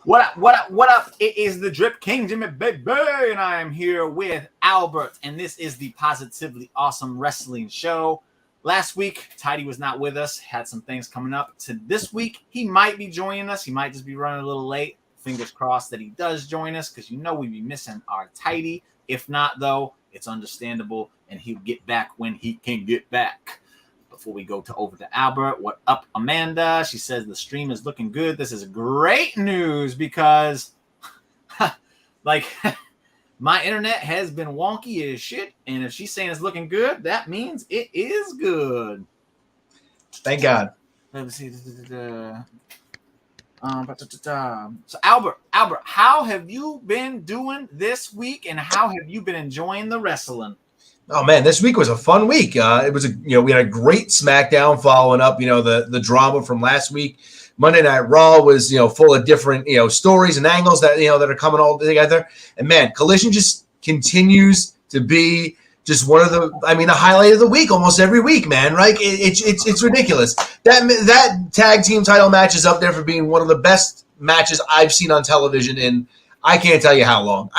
What up, what up, what up? It is the Drip King, Jimmy Baby, and I am here with Albert, and this is the Positively Awesome Wrestling Show. Last week, Tidey was not with us, had some things coming up. To this week, he might be joining us. He might just be running a little late. Fingers crossed that he does join us, because you know we'd be missing our Tidey. If not, though, it's understandable, and he'll get back when he can get back. Before we go over to Albert, what up, Amanda? She says the stream is looking good. This is great news because, like, my internet has been wonky as shit, and if she's saying it's looking good, that means it is good. Thank God. Let me see. So, Albert, how have you been doing this week, and how have you been enjoying the wrestling? Oh man, this week was a fun week. It was we had a great SmackDown following up, the drama from last week. Monday Night Raw was, full of different, stories and angles that, that are coming all together. And man, Collision just continues to be just one of the highlight of the week almost every week, man. Right? It's ridiculous. That tag team title match is up there for being one of the best matches I've seen on television in I can't tell you how long.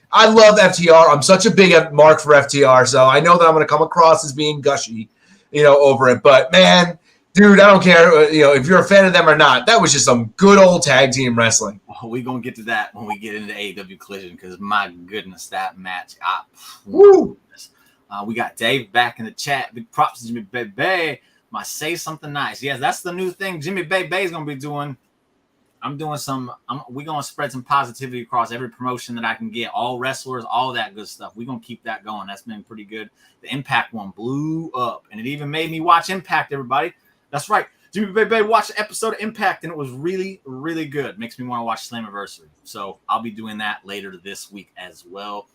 I love FTR. I'm such a big mark for FTR, so I know that I'm going to come across as being gushy, over it. But man, dude, I don't care, if you're a fan of them or not. That was just some good old tag team wrestling. Oh, we're going to get to that when we get into AEW Collision, because my goodness, that match. We got Dave back in the chat. Big props to Jimmy Baby. My say something nice. Yes, that's the new thing Jimmy Baby is going to be doing. We're going to spread some positivity across every promotion that I can get, all wrestlers, all that good stuff. We're going to keep that going. That's been pretty good. The Impact one blew up, and it even made me watch Impact, everybody. That's right. Jimmy Baby watched an episode of Impact, and it was really, really good. Makes me want to watch Slammiversary. So I'll be doing that later this week as well.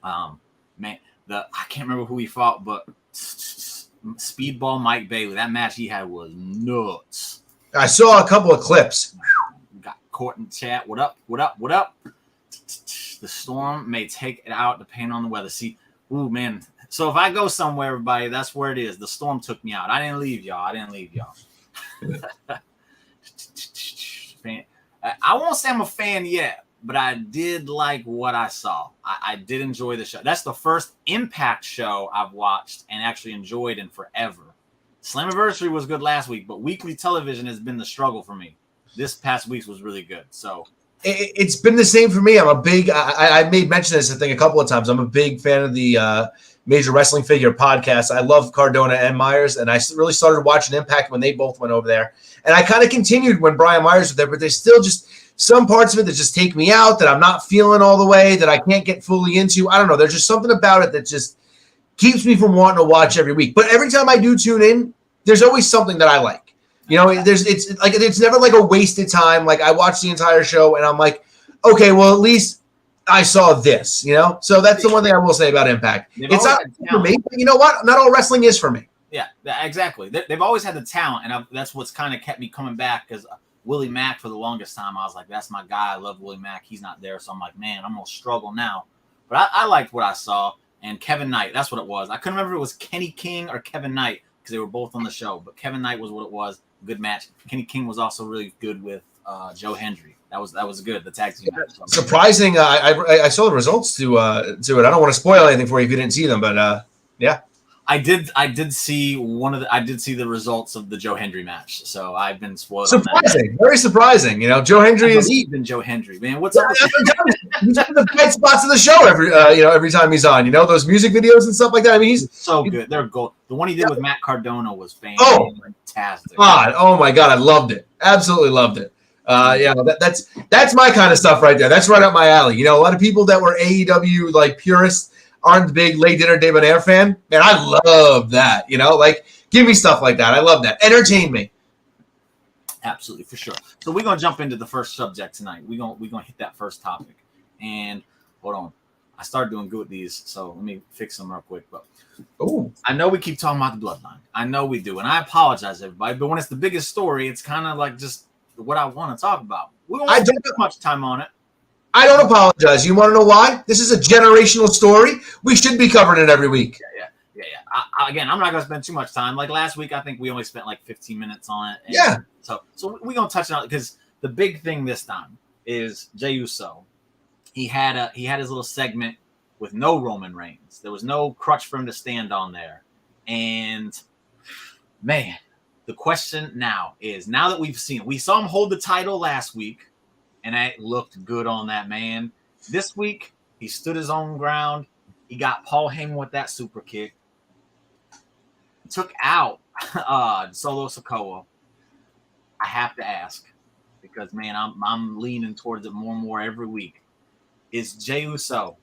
I can't remember who he fought, but Speedball Mike Bailey, that match he had was nuts. I saw a couple of clips. Got Court in chat. What up? What up? What up? The storm may take it out depending on the weather. See, ooh, man. So if I go somewhere, everybody, that's where it is. The storm took me out. I didn't leave y'all. I won't say I'm a fan yet, but I did like what I saw. I did enjoy the show. That's the first Impact show I've watched and actually enjoyed in forever. Slammiversary was good last week, but weekly television has been the struggle for me. This past week was really good. So it's been the same for me. I'm a big. I made mention of this a couple of times. I'm a big fan of the Major Wrestling Figure podcast. I love Cardona and Myers, and I really started watching Impact when they both went over there. And I kind of continued when Brian Myers was there, but there's still just some parts of it that just take me out, that I'm not feeling all the way, that I can't get fully into. I don't know. There's just something about it that just keeps me from wanting to watch every week. But every time I do tune in, there's always something that I like. It's never like a wasted time. Like, I watch the entire show and I'm like, okay, well, at least I saw this, So that's the one thing I will say about Impact. It's not for me, but you know what? Not all wrestling is for me. Yeah, exactly. They've always had the talent, and that's what's kind of kept me coming back, because Willie Mack, for the longest time, I was like, that's my guy. I love Willie Mack. He's not there, so I'm like, man, I'm going to struggle now. But I liked what I saw. And Kevin Knight, that's what it was. I couldn't remember if it was Kenny King or Kevin Knight, because they were both on the show. But Kevin Knight was what it was. Good match. Kenny King was also really good with Joe Hendry. That was good. The tag team match. Surprising. I saw the results to it. I don't want to spoil anything for you if you didn't see them, but yeah. I did see the results of the Joe Hendry match, so I've been spoiled. Surprising, very surprising. Joe Hendry is in Joe Hendry, man. What's up? He's in the bright spots of the show every time he's on. Those music videos and stuff like that. He's so good. They're gold. The one he did with Matt Cardona was fantastic. Oh my God, I loved it. Absolutely loved it. That's my kind of stuff right there. That's right up my alley. A lot of people that were AEW like purists aren't the big late dinner debonair fan. Man, I love that. Give me stuff like that. I love that. Entertain me. Absolutely, for sure. So we're gonna jump into the first subject tonight. We're gonna hit that first topic. And hold on, I started doing good with these, so let me fix them real quick. But I know we keep talking about the bloodline. I know we do, and I apologize, everybody. But when it's the biggest story, it's kind of like just what I want to talk about. We don't spend much time on it. I don't apologize. You want to know why? This is a generational story. We should be covering it every week. Yeah. Again, I'm not going to spend too much time. Like last week, I think we only spent like 15 minutes on it. Yeah. So we're going to touch on it, because the big thing this time is Jey Uso. He had his little segment with no Roman Reigns. There was no crutch for him to stand on there. And man, the question now is, now that we saw him hold the title last week, and it looked good on that man. This week, he stood his own ground. He got Paul Heyman with that super kick. Took out Solo Sikoa. I have to ask, because man, I'm leaning towards it more and more every week. Is Jey Uso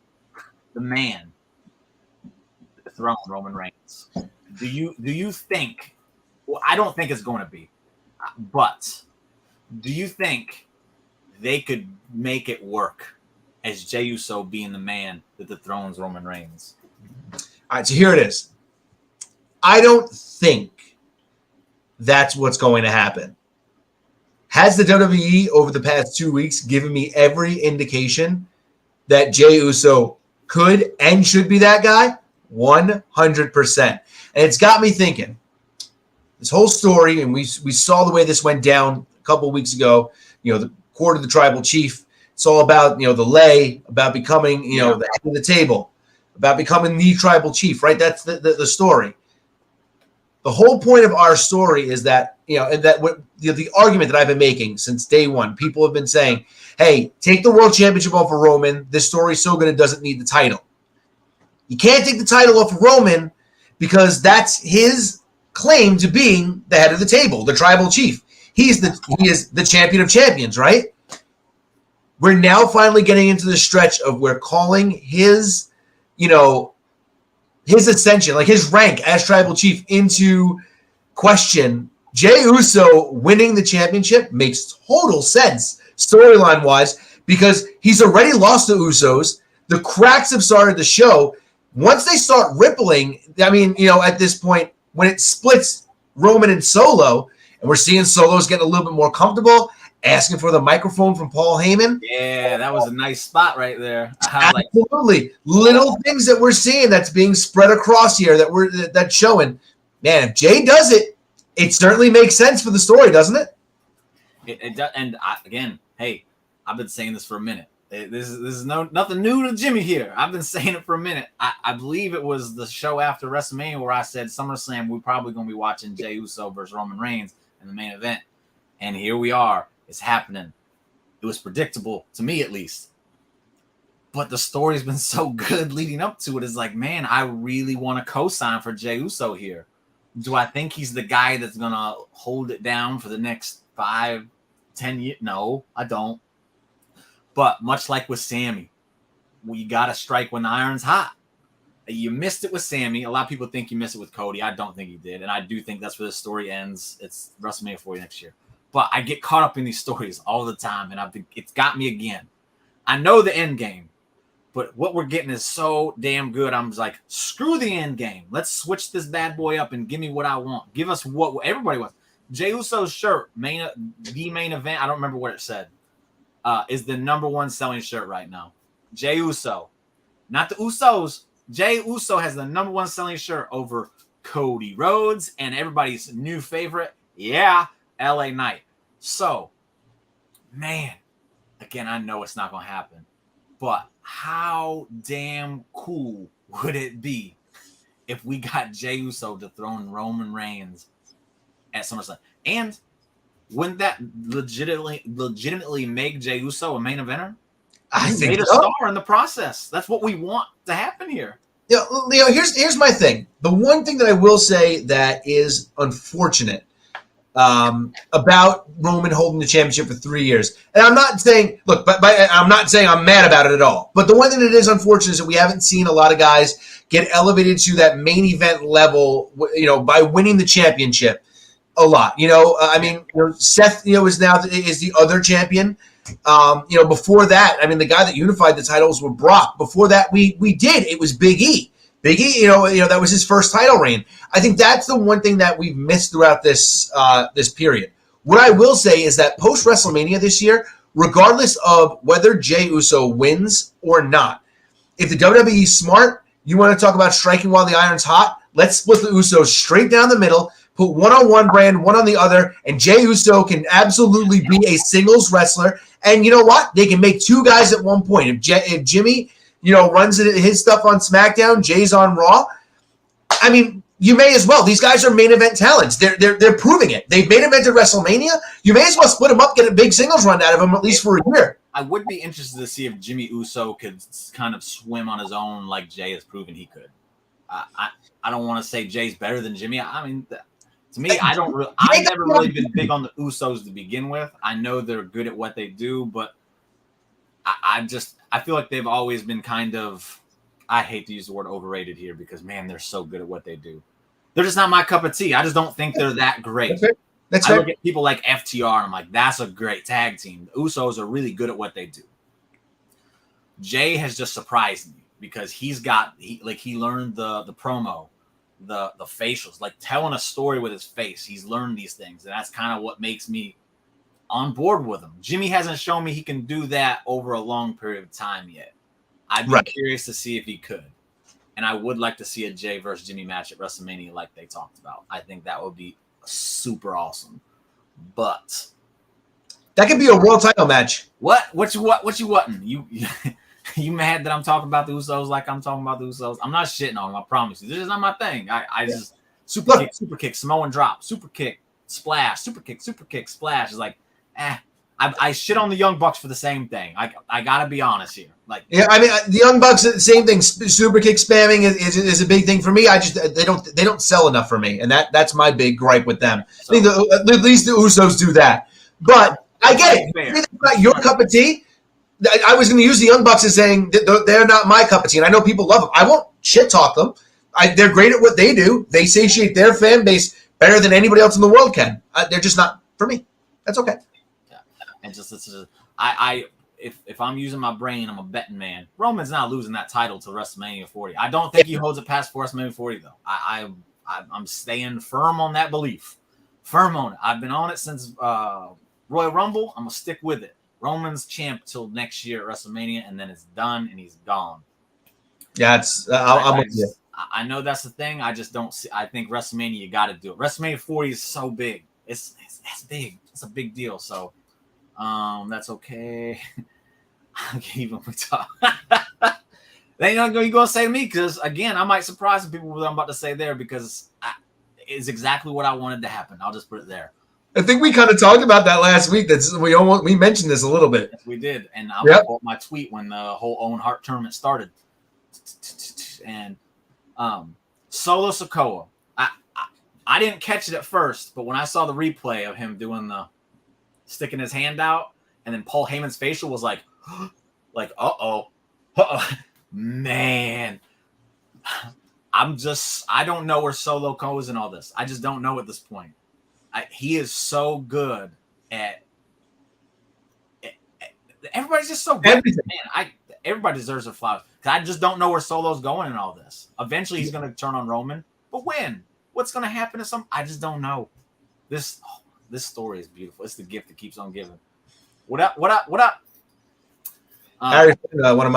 the man to dethrone Roman Reigns? Do you think? Well, I don't think it's going to be, but do you think they could make it work as Jey Uso being the man that dethrones Roman Reigns? All right, so here it is. I don't think that's what's going to happen. Has the WWE over the past 2 weeks given me every indication that Jey Uso could and should be that guy? 100%. And it's got me thinking. This whole story, and we saw the way this went down a couple of weeks ago, the court of the tribal chief. It's all about, the lay, about becoming, the head of the table, about becoming the tribal chief, right? That's the story. The whole point of our story is that, and that the argument that I've been making since day one, people have been saying, hey, take the world championship off of Roman. This story's so good it doesn't need the title. You can't take the title off of Roman because that's his claim to being the head of the table, the tribal chief. He is the champion of champions, right? We're now finally getting into the stretch of we're calling his, his ascension, like his rank as tribal chief, into question. Jey Uso winning the championship makes total sense storyline-wise because he's already lost the Usos. The cracks have started to show. Once they start rippling, I mean, at this point, when it splits Roman and Solo, and we're seeing Solo's getting a little bit more comfortable, asking for the microphone from Paul Heyman. Yeah, that was a nice spot right there. Absolutely. Little things that we're seeing that's being spread across here that's showing. Man, if Jey does it, it certainly makes sense for the story, doesn't it? It does. And again, hey, I've been saying this for a minute. This is nothing new to Jimmy here. I've been saying it for a minute. I believe it was the show after WrestleMania where I said SummerSlam, we're probably going to be watching Jey Uso versus Roman Reigns in the main event. And here we are. It's happening. It was predictable, to me at least. But the story's been so good leading up to it. It's like, man, I really want to co-sign for Jey Uso here. Do I think he's the guy that's going to hold it down for the next 5-10 years? No, I don't. But much like with Sammy, you got to strike when the iron's hot. You missed it with Sammy. A lot of people think you missed it with Cody. I don't think he did. And I do think that's where the story ends. It's WrestleMania 40 next year. But I get caught up in these stories all the time, and it's got me again. I know the end game, but what we're getting is so damn good. I'm just like, screw the end game. Let's switch this bad boy up and give me what I want. Give us what everybody wants. Jey Uso's shirt, the main event, I don't remember what it said, is the number one selling shirt right now. Jey Uso. Not the Usos. Jey Uso has the number one selling shirt over Cody Rhodes and everybody's new favorite, LA Knight. So, man, again, I know it's not going to happen, but how damn cool would it be if we got Jey Uso dethrone Roman Reigns at SummerSlam? And wouldn't that legitimately make Jey Uso a main eventer? I think made a star in the process. That's what we want to happen here. Here's my thing. The one thing that I will say that is unfortunate about Roman holding the championship for 3 years. And I'm not saying, I'm not saying I'm mad about it at all. But the one thing that is unfortunate is that we haven't seen a lot of guys get elevated to that main event level, by winning the championship a lot. Seth, is the other champion. Before that, the guy that unified the titles was Brock. Before that, we did. It was Big E. Big E, that was his first title reign. I think that's the one thing that we've missed throughout this period. What I will say is that post WrestleMania this year, regardless of whether Jey Uso wins or not, if the WWE is smart, you want to talk about striking while the iron's hot, let's split the Usos straight down the middle, put one on one brand, one on the other, and Jey Uso can absolutely be a singles wrestler And you know what? They can make two guys at one point. If Jimmy, runs his stuff on SmackDown, Jay's on Raw. I mean, you may as well. These guys are main event talents. They're proving it. They've main evented WrestleMania. You may as well split them up, get a big singles run out of them at least for a year. I would be interested to see if Jimmy Uso could kind of swim on his own like Jay has proven he could. I don't want to say Jay's better than Jimmy. I mean, to me, I've never really been big on the Usos to begin with. I know they're good at what they do, but I feel like they've always been kind of, I hate to use the word overrated here because, man, they're so good at what they do. They're just not my cup of tea. I just don't think they're that great. That's I look at people like FTR and I'm like, that's a great tag team. The Usos are really good at what they do. Jay has just surprised me because he learned the promo, the facials, like telling a story with his face. He's learned these things, and that's kind of what makes me on board with him. Jimmy hasn't shown me he can do that over a long period of time yet. I'd be curious to see if he could. And I would like to see a Jay versus Jimmy match at WrestleMania like they talked about. I think that would be super awesome. But that could be a world title match. What you wanting? You mad that I'm talking about the Usos like I'm talking about the Usos? I'm not shitting on them, I promise you. This is not my thing. I just super kick, Samoan drop, super kick, splash, super kick, splash. It's like, I shit on the Young Bucks for the same thing. I gotta be honest here. Like, yeah, I mean, the Young Bucks, same thing. Super kick spamming is a big thing for me. They don't sell enough for me, and that's my big gripe with them. So, I think at least the Usos do that. But I get it. It's not your cup of tea. I was going to use the Young Bucks as saying they're not my cup of tea, and I know people love them. I won't shit talk them. They're great at what they do. They satiate their fan base better than anybody else in the world can. They're just not for me. That's okay. Yeah. And if I'm using my brain, I'm a betting man. Roman's not losing that title to WrestleMania 40. I don't think he holds it past WrestleMania 40 though. I'm staying firm on that belief. Firm on it. I've been on it since Royal Rumble. I'm gonna stick with it. Roman's champ till next year at WrestleMania, and then it's done and he's gone. Yeah, I'm with you. I know that's the thing. I just don't see. I think WrestleMania, you got to do it. WrestleMania 40 is so big. It's big. It's a big deal. So, that's okay. Even we talk. They ain't going to say to me because again, I might surprise some people with what I'm about to say there because it's exactly what I wanted to happen. I'll just put it there. I think we kind of talked about that last week. We mentioned this a little bit. Yes, we did, and I put my tweet when the whole Owen Hart tournament started. And Solo Sikoa, I didn't catch it at first, but when I saw the replay of him doing the sticking his hand out, and then Paul Heyman's facial was like man. I don't know where Solo goes in all this. I just don't know at this point. He is so good at everybody's just so good. Man, everybody deserves their flowers. I just don't know where Solo's going in all this. Eventually, he's going to turn on Roman, but when? What's going to happen to I just don't know. This story is beautiful. It's the gift that keeps on giving. What up? Harry, one of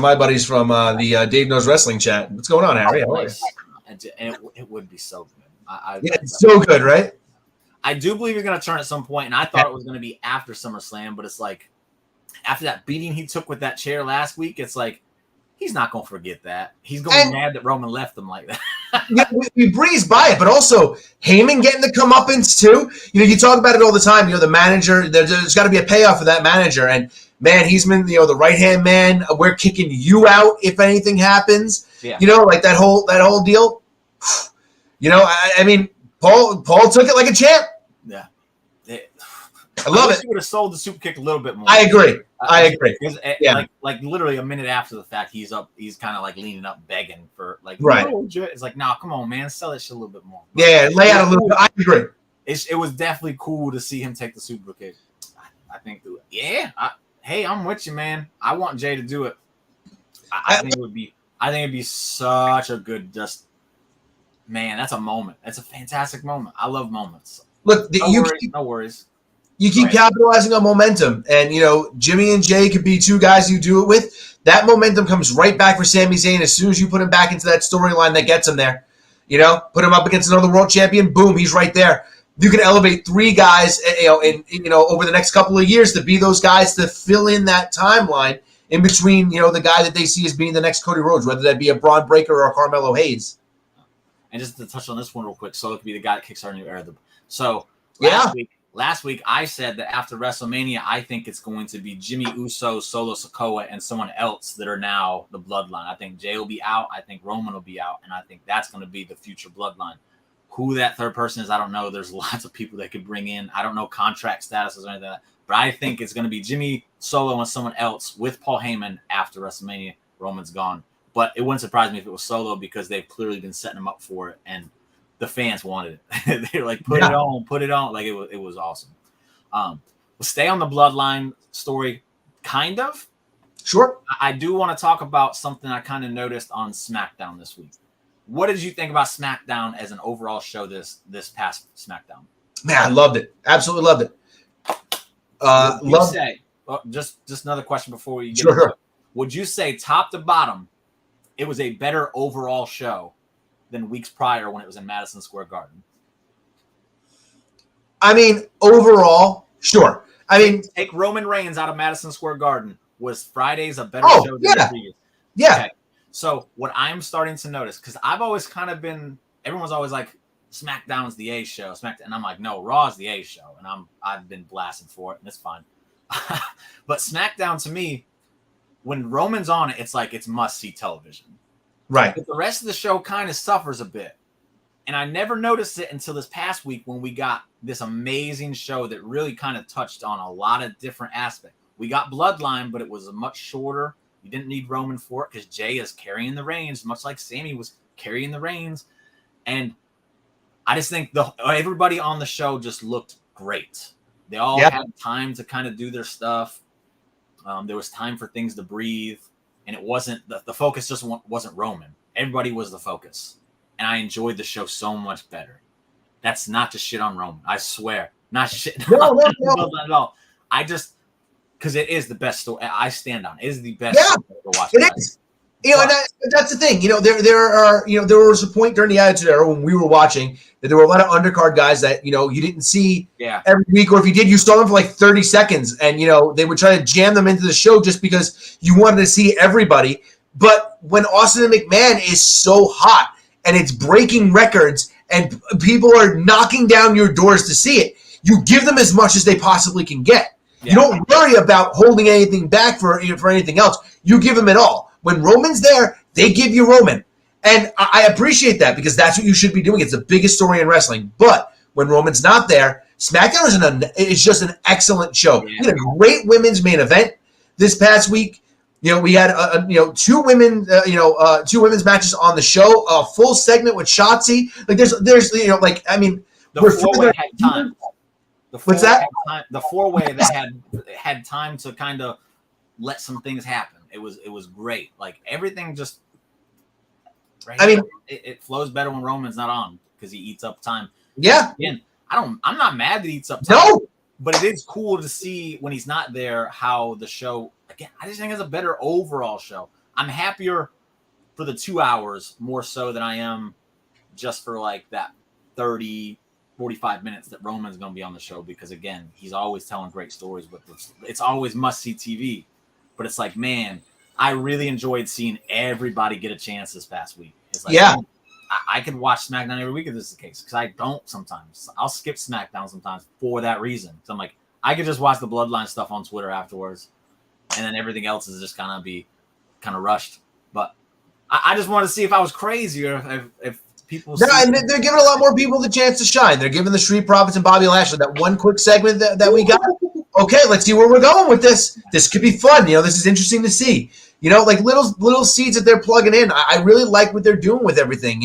my buddies from the Dave Knows Wrestling chat. What's going on, Harry? Nice. And it would be so good. It's so good, right? I do believe he's going to turn at some point, and I thought it was going to be after SummerSlam, but it's like after that beating he took with that chair last week, it's like he's not going to forget that. He's going to be mad that Roman left him like that. Yeah, we breeze by it, but also Heyman getting the comeuppance too. You talk about it all the time. The manager, there's got to be a payoff for that manager, and man, he's been the right hand man. We're kicking you out if anything happens. Yeah. Like that whole deal. I mean, Paul took it like a champ. Yeah. I love it. He would have sold the super kick a little bit more. I agree. Yeah. Like literally a minute after the fact, he's kind of like leaning up, begging for like. Right. It's like, nah, come on, man, sell that shit a little bit more. Yeah, lay out a little bit. I agree. It was definitely cool to see him take the super kick. I think. Yeah. Hey, I'm with you, man. I want Jay to do it. I think it'd be such a good man. That's a moment. That's a fantastic moment. I love moments. Look, no worries. You keep capitalizing on momentum, and Jimmy and Jay could be two guys you do it with. That momentum comes right back for Sami Zayn as soon as you put him back into that storyline that gets him there. Put him up against another world champion, boom, he's right there. you can elevate 3 guys, over the next couple of years to be those guys to fill in that timeline in between, the guy that they see as being the next Cody Rhodes, whether that be a Braun Breaker or a Carmelo Hayes. And just to touch on this one real quick, Solo could be the guy that kicks our new era. So last week I said that after WrestleMania, I think it's going to be Jimmy Uso, Solo Sikoa, and someone else that are now the Bloodline. I think Jey will be out. I think Roman will be out. And I think that's going to be the future Bloodline. Who that third person is, I don't know. There's lots of people they could bring in. I don't know contract statuses or anything like that. But I think it's going to be Jimmy, Solo, and someone else with Paul Heyman after WrestleMania. Roman's gone. But it wouldn't surprise me if it was Solo because they've clearly been setting him up for it. And the fans wanted it. They were like, put it on. Like, it was awesome. We'll stay on the Bloodline story, kind of. Sure. I do want to talk about something I kind of noticed on SmackDown this week. What did you think about SmackDown as an overall show this past SmackDown? Man, I loved it. Absolutely loved it. Just another question before we get into it. Would you say top to bottom, it was a better overall show than weeks prior when it was in Madison Square Garden? I mean, overall, sure. I mean, take Roman Reigns out of Madison Square Garden. Was Fridays a better show than the previous? Yeah. Okay. So what I'm starting to notice, because I've always kind of been, everyone's always like, SmackDown's the A show, and I'm like, no, Raw's the A show, and I've been blasting for it, and it's fine. But SmackDown to me, when Roman's on it, it's like it's must-see television. Right. But the rest of the show kind of suffers a bit. And I never noticed it until this past week when we got this amazing show that really kind of touched on a lot of different aspects. We got Bloodline, but it was much shorter. You didn't need Roman for it because Jey is carrying the reins, much like Sami was carrying the reins. And I just think everybody on the show just looked great. They all had time to kind of do their stuff. There was time for things to breathe. And it wasn't the focus just wasn't Roman. Everybody was the focus. And I enjoyed the show so much better. That's not to shit on Roman. I swear. Not shit on Bloodline at all. I just, because it is the best story I stand on. It is the best story to watch. It is. And that's the thing. There was a point during the Attitude Era when we were watching that there were a lot of undercard guys that, you didn't see every week, or if you did, you saw them for like 30 seconds, and, they would try to jam them into the show just because you wanted to see everybody. But when Austin and McMahon is so hot and it's breaking records and people are knocking down your doors to see it, you give them as much as they possibly can get. Yeah. You don't worry about holding anything back for anything else. You give them it all. When Roman's there, they give you Roman. And I appreciate that because that's what you should be doing. It's the biggest story in wrestling. But when Roman's not there, SmackDown is just an excellent show. Yeah. We had a great women's main event this past week. We had two women's matches on the show, a full segment with Shotzi. Like there's the four-way had time. What's that? The four-way that had time to kind of let some things happen. It was great. Like everything just. Right, I mean, it flows better when Roman's not on because he eats up time. Yeah. Again, I'm not mad that he eats up time. No. But it is cool to see when he's not there how the show. Again, I just think it's a better overall show. I'm happier for the 2 hours more so than I am just for like that 30, 45 minutes that Roman's going to be on the show because, again, he's always telling great stories, but it's always must-see TV. But it's like, man, I really enjoyed seeing everybody get a chance this past week. It's like, I could watch SmackDown every week if this is the case because I don't sometimes. I'll skip SmackDown sometimes for that reason. So I'm like, I could just watch the Bloodline stuff on Twitter afterwards, and then everything else is just kind of rushed. But I just wanted to see if I was crazy or if people. No, and they're giving a lot more people the chance to shine. They're giving the Street Profits and Bobby Lashley that one quick segment that we got. Okay, let's see where we're going with this. This could be fun. This is interesting to see. Like little seeds that they're plugging in. I really like what they're doing with everything.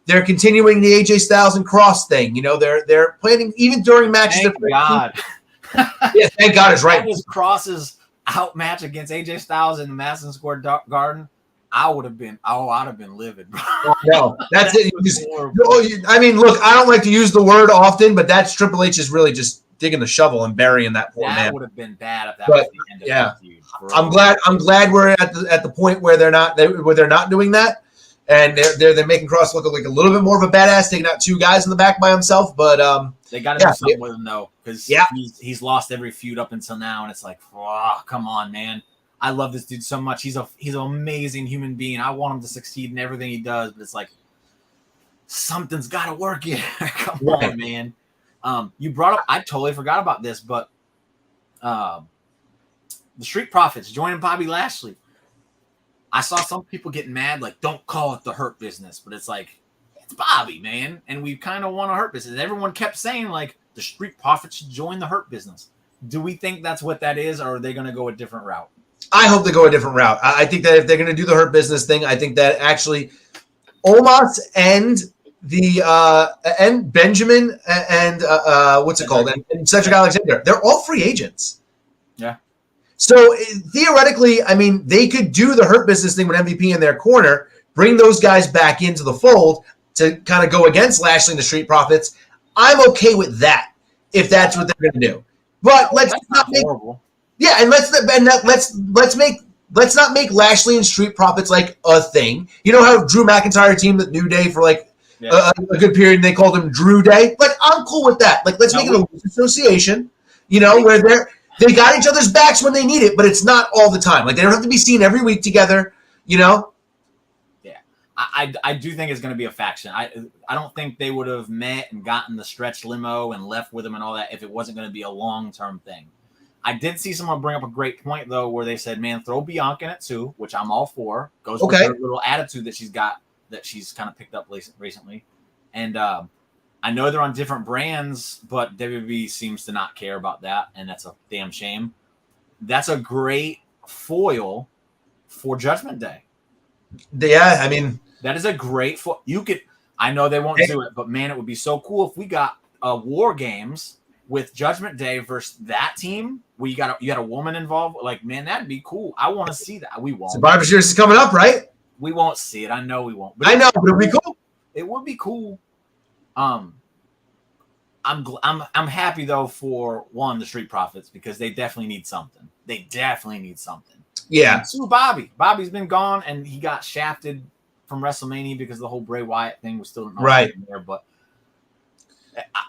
They're continuing the AJ Styles and Cross thing. They're planning even during matches. Thank God. Yeah, thank God is right. That was Cross's out match against AJ Styles in the Madison Square Garden. I'd have been livid. No, that's it. I mean, look, I don't like to use the word often, but that's Triple H is really just digging the shovel and burying that poor man. That would have been bad if that was the end of the feud. I'm glad we're at the point where they're not doing that. and they're making Cross look like a little bit more of a badass, taking out 2 guys in the back by himself. But they got to do something with him though, because yeah, he's lost every feud up until now, and it's like, oh, come on, man. I love this dude so much. He's an amazing human being. I want him to succeed in everything he does, but it's like something's got to work here. Come on, man. You brought up, I totally forgot about this, but the Street Profits joining Bobby Lashley. I saw some people getting mad, like, don't call it the Hurt Business, but it's like, it's Bobby, man, and we kind of want a Hurt Business. Everyone kept saying, like, the Street Profits should join the Hurt Business. Do we think that's what that is, or are they going to go a different route? I hope they go a different route. I think that if they're going to do the Hurt Business thing, I think that actually Omos and and Benjamin and what's it called, and Cedric Alexander, they're all free agents. Yeah. So theoretically, I mean, they could do the Hurt Business thing with MVP in their corner, bring those guys back into the fold to kind of go against Lashley and the Street Profits. I'm okay with that if that's what they're going to do. But let's not make horrible. Yeah, and let's not make Lashley and Street Profits like a thing. You know how Drew McIntyre teamed with New Day for like a good period, and they called him Drew Day? Like, I'm cool with that. Like, let's make it a loose association, you know, where they got each other's backs when they need it, but it's not all the time. Like, they don't have to be seen every week together, you know? Yeah. I do think it's going to be a faction. I don't think they would have met and gotten the stretch limo and left with him and all that if it wasn't going to be a long-term thing. I did see someone bring up a great point, though, where they said, man, throw Bianca in it, too, which I'm all for. Goes with her little attitude that she's got, that she's kind of picked up recently. And I know they're on different brands, but WWE seems to not care about that, and that's a damn shame. That's a great foil for Judgment Day. Yeah, I mean, that is a great foil. You could, I know they won't do it, but man, it would be so cool if we got War Games with Judgment Day versus that team where you got a woman involved. Like, man, that'd be cool. I want to see that. We won't. Survivor Series is coming up, right? We won't see it. I know we won't. But I know, but it'll be cool. It would be cool. I'm happy though for the Street Profits, because they definitely need something. Yeah. And 2, Bobby. Bobby's been gone, and he got shafted from WrestleMania because the whole Bray Wyatt thing was still right there. But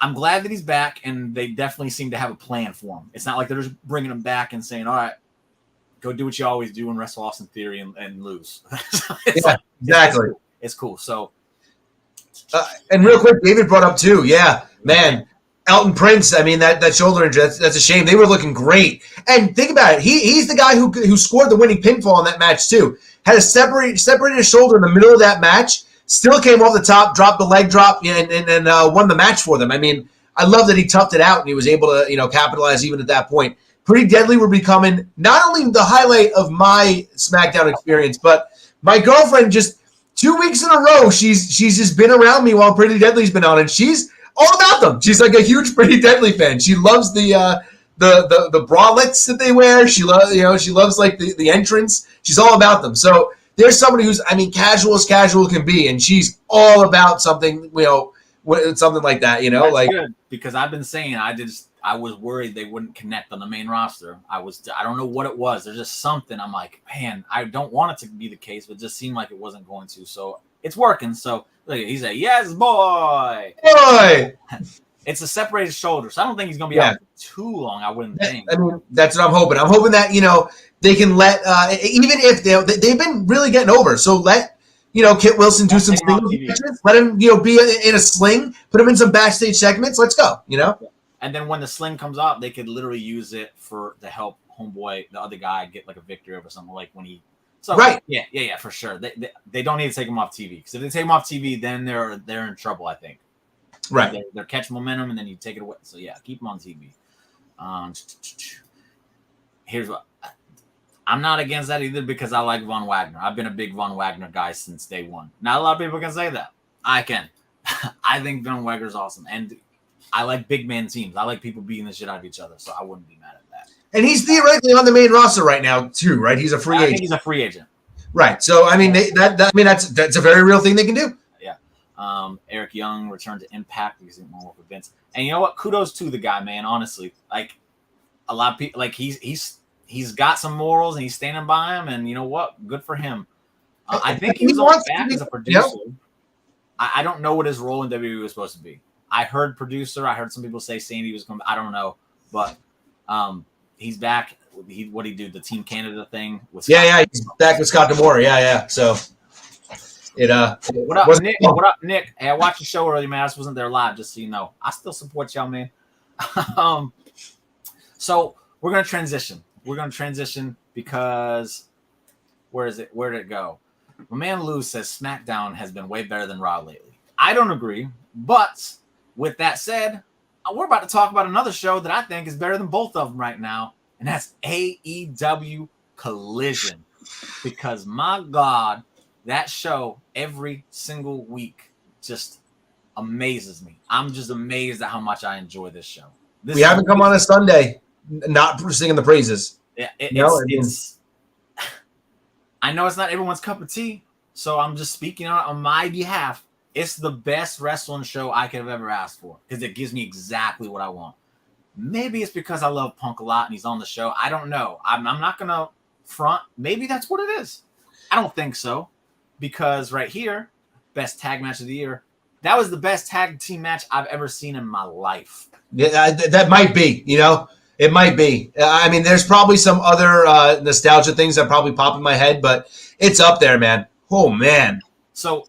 I'm glad that he's back, and they definitely seem to have a plan for him. It's not like they're just bringing him back and saying, "All right, go do what you always do and wrestle Austin Theory and lose." Exactly. It's cool. So. And real quick, David brought up too. Yeah, man, Elton Prince. I mean, that shoulder injury. That's a shame. They were looking great. And think about it. He's the guy who scored the winning pinfall in that match too. Had a separated his shoulder in the middle of that match. Still came off the top, dropped the leg drop, and won the match for them. I mean, I love that he toughed it out and he was able to capitalize even at that point. Pretty Deadly were becoming not only the highlight of my SmackDown experience, but my girlfriend just. 2 weeks in a row, she's just been around me while Pretty Deadly's been on, and she's all about them. She's like a huge Pretty Deadly fan. She loves the bralettes that they wear. She loves like the entrance. She's all about them. So there's somebody who's, I mean, casual as casual can be, and she's all about something, something like that. That's like good, because I've been saying I was worried they wouldn't connect on the main roster. I don't know what it was. There's just something. I'm like, man, I don't want it to be the case, but it just seemed like it wasn't going to. So it's working. So look, he's a yes, boy. It's a separated shoulder, so I don't think he's going to be out for too long. I wouldn't think. I mean, that's what I'm hoping. I'm hoping that they can let even if they've been really getting over. So let Kit Wilson do some things. Let him be in a sling. Put him in some backstage segments. Let's go. And then when the sling comes out, they could literally use it to help homeboy, the other guy, get like a victory over something, like when he. So right. Yeah, for sure. They don't need to take him off TV, because if they take him off TV, then they're in trouble, I think. Right. They're catching momentum, and then you take it away. So yeah, keep him on TV. Here's what. I'm not against that either, because I like Von Wagner. I've been a big Von Wagner guy since day one. Not a lot of people can say that. I can. I think Von Wagner's awesome, and I like big man teams. I like people beating the shit out of each other, so I wouldn't be mad at that. And he's theoretically on the main roster right now too, right? He's a free agent. I think he's a free agent. Right. So I mean, that's a very real thing they can do. Yeah. Eric Young returned to Impact because he didn't want to work with Vince. And you know what? Kudos to the guy, man. Honestly, like a lot of people, like he's got some morals and he's standing by him. And you know what? Good for him. I think he was on back as a producer. I don't know what his role in WWE was supposed to be. I heard producer. I heard some people say Sandy was going. I don't know, but he's back. What he do? The Team Canada thing. He's back with Scott D'Amore. Yeah. So what up, Nick? What up, Nick? Hey, I watched the show earlier, man. I just wasn't there live, just so you know. I still support y'all, man. So we're gonna transition. Because where did it go? My man Lou says SmackDown has been way better than Raw lately. I don't agree, but with that said, we're about to talk about another show that I think is better than both of them right now, and that's AEW Collision. Because my God, that show every single week just amazes me. I'm just amazed at how much I enjoy this show. We haven't come on a Sunday not singing the praises. Yeah, I know it's not everyone's cup of tea, so I'm just speaking on my behalf. It's the best wrestling show I could have ever asked for because it gives me exactly what I want. Maybe it's because I love Punk a lot and he's on the show. I don't know. I'm not going to front. Maybe that's what it is. I don't think so, because right here, best tag match of the year, that was the best tag team match I've ever seen in my life. Yeah, that might be, it might be. I mean, there's probably some other nostalgia things that probably pop in my head, but it's up there, man. Oh, man. So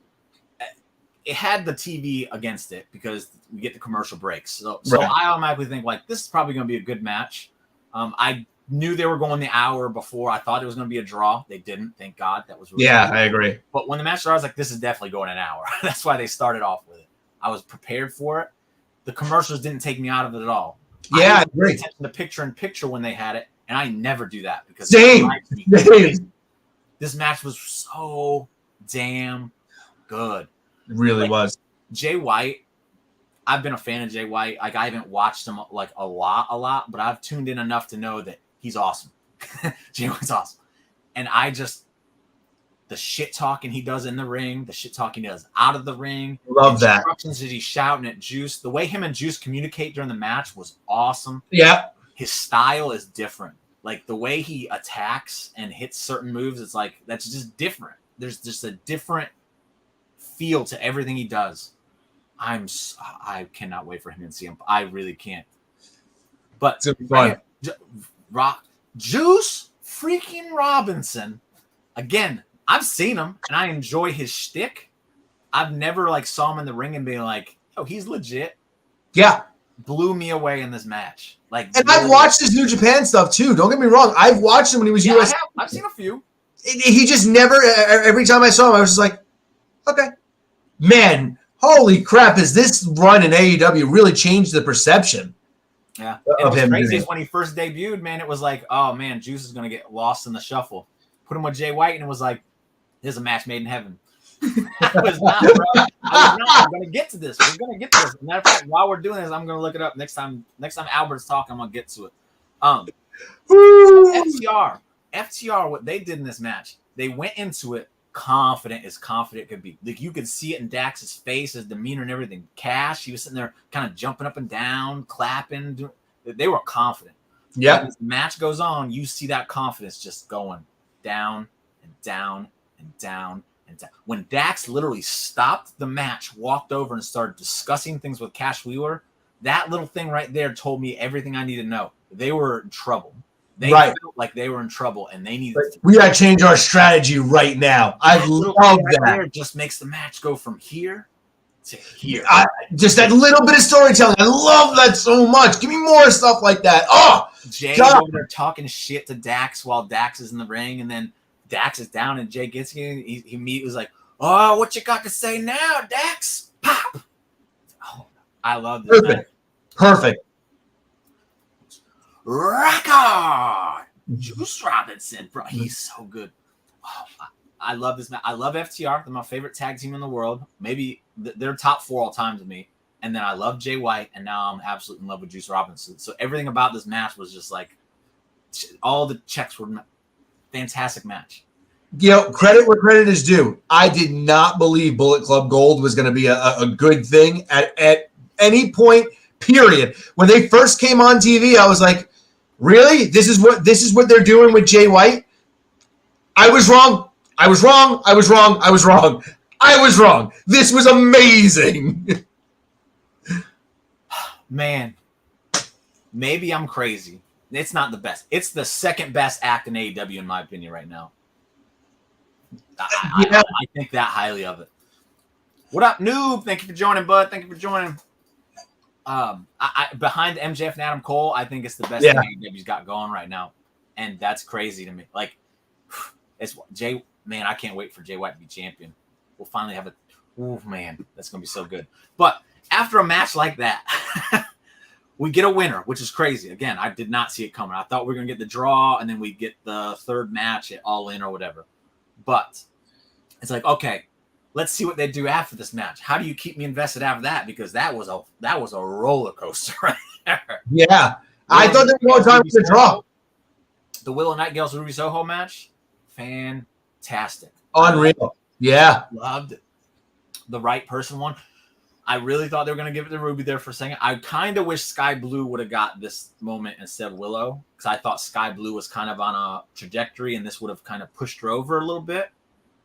it had the TV against it because we get the commercial breaks. So Right. I automatically think, like, this is probably going to be a good match. I knew they were going the hour before. I thought it was going to be a draw. They didn't. Thank God. That was really Yeah, cool. I agree. But when the match started, I was like, this is definitely going an hour. That's why they started off with it. I was prepared for it. The commercials didn't take me out of it at all. Yeah, I agree. agree. Attention to picture-in-picture when they had it, and I never do that because Same. This match was so damn good. It really was. Jay White, I've been a fan of Jay White. Like, I haven't watched him like a lot, but I've tuned in enough to know that he's awesome. Jay White's awesome. And the shit talking he does in the ring, the shit talking he does out of the ring. Love that. Instructions that he's shouting at Juice. The way him and Juice communicate during the match was awesome. Yeah. His style is different. Like, the way he attacks and hits certain moves, it's like, that's just different. There's just a different feel to everything he does. I cannot wait for him to see him. I really can't. But it's fun. Juice freaking Robinson, again, I've seen him and I enjoy his shtick. I've never saw him in the ring and being like, oh, he's legit. Yeah. Blew me away in this match. And I've watched his New Japan stuff too. Don't get me wrong. I've watched him when he was US. I've seen a few. He just never, every time I saw him, I was just like, okay. Man, holy crap, has this run in AEW really changed the perception? Yeah. Of him. Crazy is when he first debuted, man, it was like, oh man, Juice is going to get lost in the shuffle. Put him with Jay White and it was like, there's a match made in heaven. I was not, bro. I'm going to get to this. We're going to get to this. Matter of fact, while we're doing this, I'm going to look it up. Next time Albert's talking, I'm going to get to it. FTR, what they did in this match, they went into it confident as confident could be. Like, you could see it in Dax's face, his demeanor and everything. Cash, he was sitting there kind of jumping up and down, clapping. They were confident. Yeah. As the match goes on, you see that confidence just going down and down and down and down. When Dax literally stopped the match, walked over and started discussing things with Cash Wheeler, that little thing right there told me everything I need to know. They were in trouble. They felt like they were in trouble, and they needed. We got to change our strategy right now. I love that. There just makes the match go from here to here. Just that little bit of storytelling. I love that so much. Give me more stuff like that. Oh, Jay over there talking shit to Dax while Dax is in the ring, and then Dax is down, and Jay gets in. He immediately was like, "Oh, what you got to say now, Dax?" Pop. Oh, I love this. Perfect. Record Juice Robinson, bro, he's so good. Oh, I love this man. I love FTR. They're my favorite tag team in the world. Maybe they're top 4 all time to me. And then I love Jay White, and now I'm absolutely in love with Juice Robinson. So everything about this match was just like, all the checks were fantastic match. Credit where credit is due. I did not believe Bullet Club Gold was going to be a good thing at any point. Period. When they first came on TV, I was like, really? This is what they're doing with Jay White? I was wrong. I was wrong. This was amazing. Man, maybe I'm crazy. It's not the best. It's the second best act in AEW, in my opinion, right now. I think that highly of it. What up, Noob? Thank you for joining, bud. Thank you for joining. Behind MJF and Adam Cole, I think it's the best thing AEW's got going right now. And that's crazy to me. Like, it's Jay, man, I can't wait for Jay White to be champion. We'll finally have man, that's going to be so good. But after a match like that, we get a winner, which is crazy. Again, I did not see it coming. I thought we were going to get the draw, and then we'd get the third match at All In or whatever. But it's like, okay, let's see what they do after this match. How do you keep me invested after that? Because that was a roller coaster right there. Yeah. I thought there was more time to draw. The Willow Nightingale's Ruby Soho match, fantastic. Unreal. Yeah. Loved it. The right person won. I really thought they were going to give it to Ruby there for a second. I kind of wish Sky Blue would have got this moment instead of Willow, because I thought Sky Blue was kind of on a trajectory, and this would have kind of pushed her over a little bit.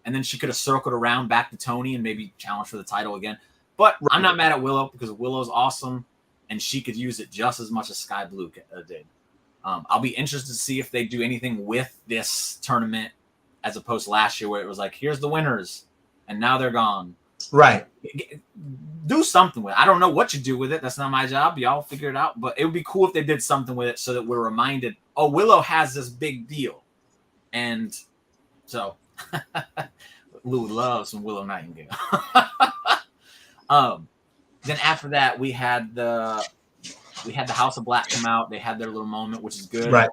And then she could have circled around back to Tony and maybe challenged for the title again. But I'm not mad at Willow, because Willow's awesome, and she could use it just as much as Sky Blue did. I'll be interested to see if they do anything with this tournament as opposed to last year where it was like, here's the winners, and now they're gone. Right. Do something with it. I don't know what you do with it. That's not my job. Y'all figure it out. But it would be cool if they did something with it so that we're reminded, oh, Willow has this big deal. And so Lou loves some Willow Nightingale. Then after that, we had the House of Black come out. They had their little moment, which is good. Right.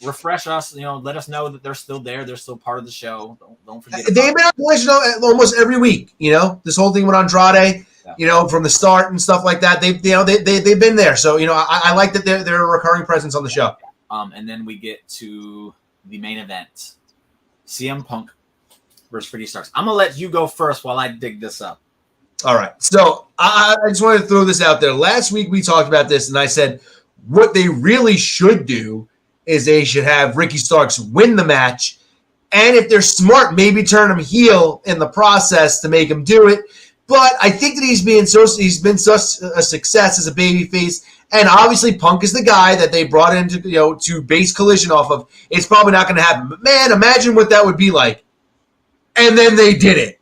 Refresh us, let us know that they're still there. They're still part of the show. Don't forget. They've been on Collision almost every week. This whole thing with Andrade, from the start and stuff like that. They've been there. So I like that they're a recurring presence on the show. And then we get to the main event, CM Punk versus Ricky Starks. I'm gonna let you go first while I dig this up. All right. So I just wanted to throw this out there. Last week we talked about this, and I said what they really should do is they should have Ricky Starks win the match, and if they're smart, maybe turn him heel in the process to make him do it. But I think that he's been such a success as a babyface, and obviously Punk is the guy that they brought in to base Collision off of. It's probably not going to happen. But man, imagine what that would be like. And then they did it.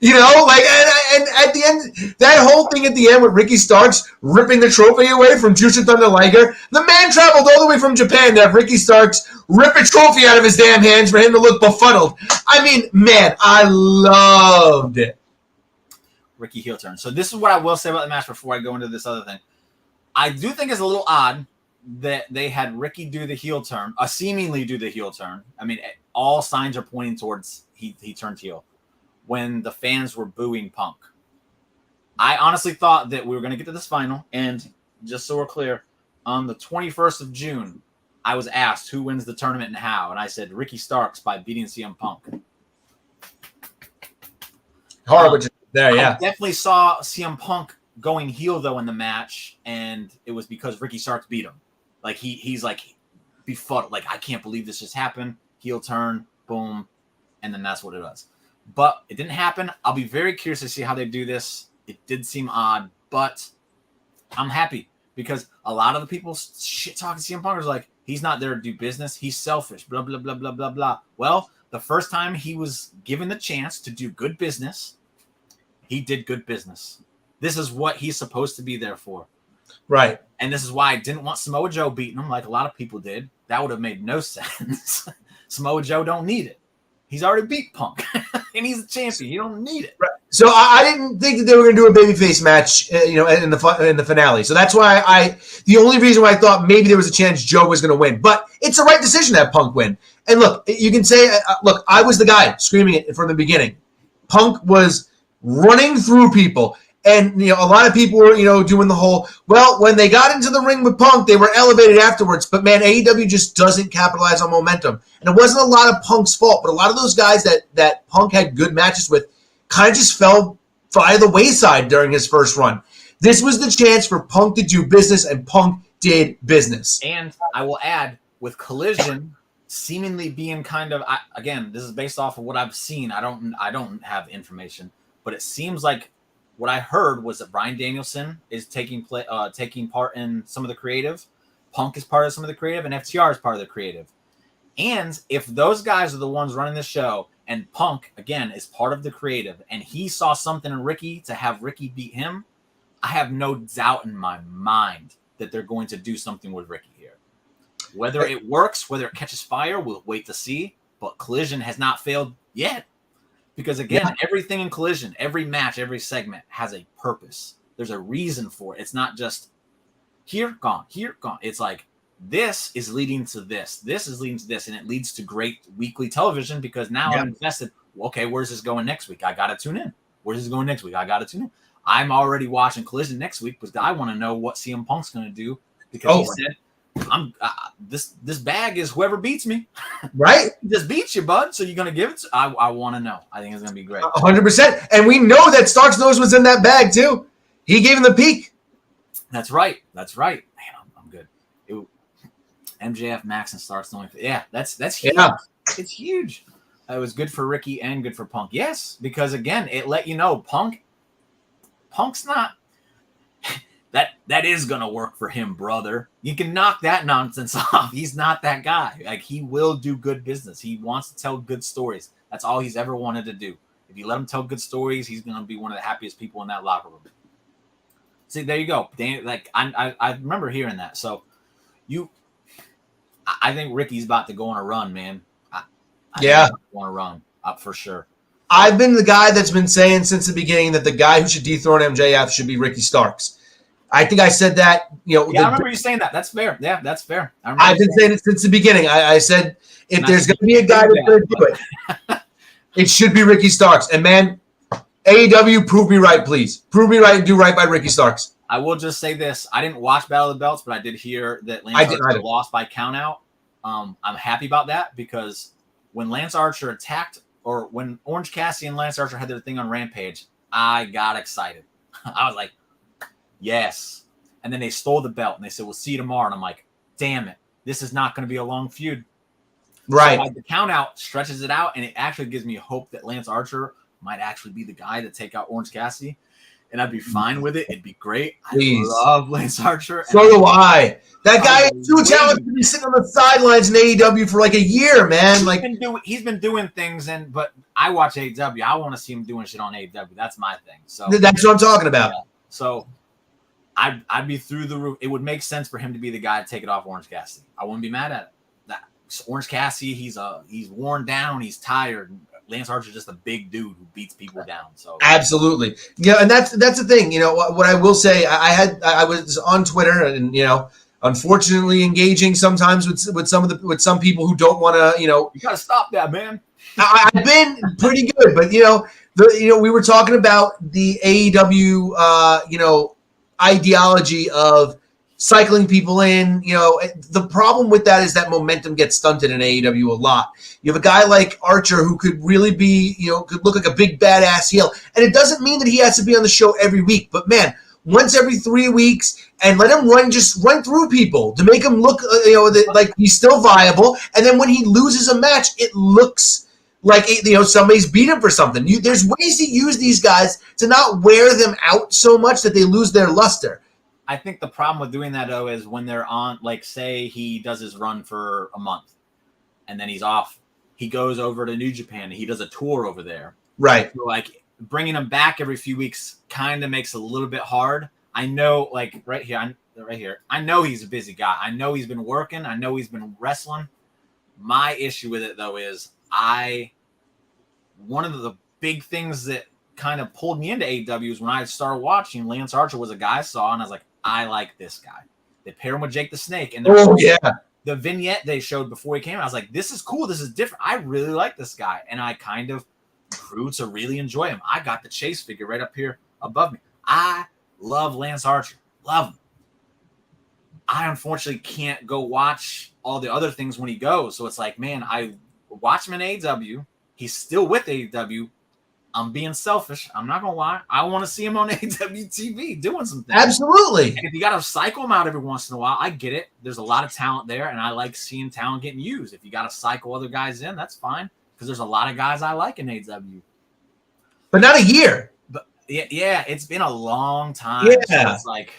And at the end, that whole thing at the end with Ricky Starks ripping the trophy away from Jushin Thunder Liger, the man traveled all the way from Japan to have Ricky Starks rip a trophy out of his damn hands for him to look befuddled. I mean, man, I loved it. Ricky heel turn. So this is what I will say about the match before I go into this other thing. I do think it's a little odd that they had Ricky do the heel turn, seemingly do the heel turn. I mean, all signs are pointing towards he turned heel when the fans were booing Punk. I honestly thought that we were going to get to this final, and just so we're clear, on the 21st of June, I was asked who wins the tournament and how, and I said Ricky Starks by beating CM Punk. Horrible there, yeah. I definitely saw CM Punk going heel, though, in the match, and it was because Ricky Starks beat him. Like, he's like befuddled. Like, I can't believe this just happened. Heel turn, boom, and then that's what it was. But it didn't happen. I'll be very curious to see how they do this. It did seem odd, but I'm happy because a lot of the people shit-talking CM Punk was like, he's not there to do business. He's selfish, blah, blah, blah, blah, blah, blah. Well, the first time he was given the chance to do good business, he did good business. This is what he's supposed to be there for. Right. And this is why I didn't want Samoa Joe beating him like a lot of people did. That would have made no sense. Samoa Joe don't need it. He's already beat Punk, and he's the champion. You don't need it. Right. So I didn't think that they were going to do a babyface match, in the finale. So that's why the only reason why I thought maybe there was a chance Joe was going to win. But it's the right decision to have Punk win. And look, you can say, look, I was the guy screaming it from the beginning. Punk was running through people. And, a lot of people were, doing the whole, well, when they got into the ring with Punk, they were elevated afterwards. But, man, AEW just doesn't capitalize on momentum. And it wasn't a lot of Punk's fault, but a lot of those guys that Punk had good matches with kind of just fell by the wayside during his first run. This was the chance for Punk to do business, and Punk did business. And I will add, with Collision, seemingly being kind of, again, this is based off of what I've seen. I don't have information, but it seems like what I heard was that Bryan Danielson is taking part in some of the creative. Punk is part of some of the creative, and FTR is part of the creative. And if those guys are the ones running the show, and Punk, again, is part of the creative, and he saw something in Ricky to have Ricky beat him, I have no doubt in my mind that they're going to do something with Ricky here. Whether it works, whether it catches fire, we'll wait to see. But Collision has not failed yet. Because, again, everything in Collision, every match, every segment has a purpose. There's a reason for it. It's not just here, gone, here, gone. It's like, this is leading to this. This is leading to this. And it leads to great weekly television because now I'm invested. Okay, where's this going next week? I got to tune in. Where's this going next week? I got to tune in. I'm already watching Collision next week because I want to know what CM Punk's going to do because he said, this bag is whoever beats me. Right? Just beats you, bud. So you're going to give it to, I want to know. I think it's going to be great. 100%. And we know that Starks knows what's in that bag too. He gave him the peek. That's right. That's right. Man, I'm good. MJF, Max, and Starks. That's huge. Yeah. It's huge. It was good for Ricky and good for Punk. Yes, because again, it let you know Punk's not that is gonna work for him, brother. You can knock that nonsense off. He's not that guy. Like, he will do good business. He wants to tell good stories. That's all he's ever wanted to do. If you let him tell good stories, he's gonna be one of the happiest people in that locker room. See, there you go. Like, I remember hearing that. So I think Ricky's about to go on a run, man. I want to run up for sure. I've been the guy that's been saying since the beginning that the guy who should dethrone MJF should be Ricky Starks. I think I said that. I remember you saying that. That's fair. Yeah, that's fair. I've been saying it since the beginning. I said if there's going to be a guy that's going to do it, it should be Ricky Starks. And man, AEW, prove me right, please. Prove me right and do right by Ricky Starks. I will just say this. I didn't watch Battle of the Belts, but I did hear that Lance Archer lost by countout. I'm happy about that because when Lance Archer attacked, or when Orange Cassidy and Lance Archer had their thing on Rampage, I got excited. I was like, yes. And then they stole the belt, and they said, we'll see you tomorrow. And I'm like, damn it. This is not going to be a long feud. Right. So, like, the countout stretches it out, and it actually gives me hope that Lance Archer might actually be the guy to take out Orange Cassidy. And I'd be fine with it. It'd be great. Please. I love Lance Archer. So do I. That guy is too talented to be sitting on the sidelines in AEW for like a year, man. He's been doing things, but I watch AEW. I want to see him doing shit on AEW. That's my thing. So that's what I'm talking about. Yeah. So I'd be through the roof. It would make sense for him to be the guy to take it off Orange Cassidy. I wouldn't be mad at it. That Orange Cassidy, he's worn down, he's tired. Lance Archer's just a big dude who beats people down. So absolutely, yeah, and that's the thing. What I will say, I was on Twitter, and unfortunately engaging sometimes with some people who don't want to. You gotta stop that, man. I've been pretty good, but we were talking about the AEW ideology of cycling people in. The problem with that is that momentum gets stunted in AEW a lot. You have a guy like Archer who could really be, could look like a big badass heel. And it doesn't mean that he has to be on the show every week, but man, once every 3 weeks, and let him run through people to make him look, like he's still viable. And then when he loses a match, it looks like, somebody's beat him for something. There's ways to use these guys to not wear them out so much that they lose their luster. I think the problem with doing that, though, is when they're on, like, say he does his run for a month and then he's off. He goes over to New Japan and he does a tour over there. Right. So, like, bringing him back every few weeks kind of makes it a little bit hard. I know, like, right here, I know he's a busy guy. I know he's been working. I know he's been wrestling. My issue with it, though, is one of the big things that kind of pulled me into AEW is when I started watching, Lance Archer was a guy I saw, and I was like, I like this guy. They pair him with Jake the Snake, and the vignette they showed before he came, I was like, this is cool. This is different. I really like this guy, and I kind of grew to really enjoy him. I got the Chase figure right up here above me. I love Lance Archer. Love him. I unfortunately can't go watch all the other things when he goes, so it's like, man, I watch him in AEW. He's still with AEW. I'm being selfish. I'm not gonna lie. I want to see him on AWTV doing some things. Absolutely. And if you gotta cycle him out every once in a while, I get it. There's a lot of talent there, and I like seeing talent getting used. If you gotta cycle other guys in, that's fine. Because there's a lot of guys I like in AEW. But not a year. But yeah, it's been a long time. Yeah. So it's like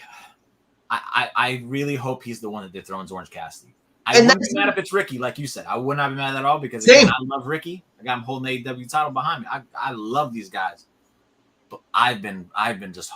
I really hope he's the one that dethrones Orange Cassidy. I wouldn't be mad if it's Ricky, like you said. I would not be mad at all because again, I love Ricky. I got him holding the AEW title behind me. I love these guys, but I've been just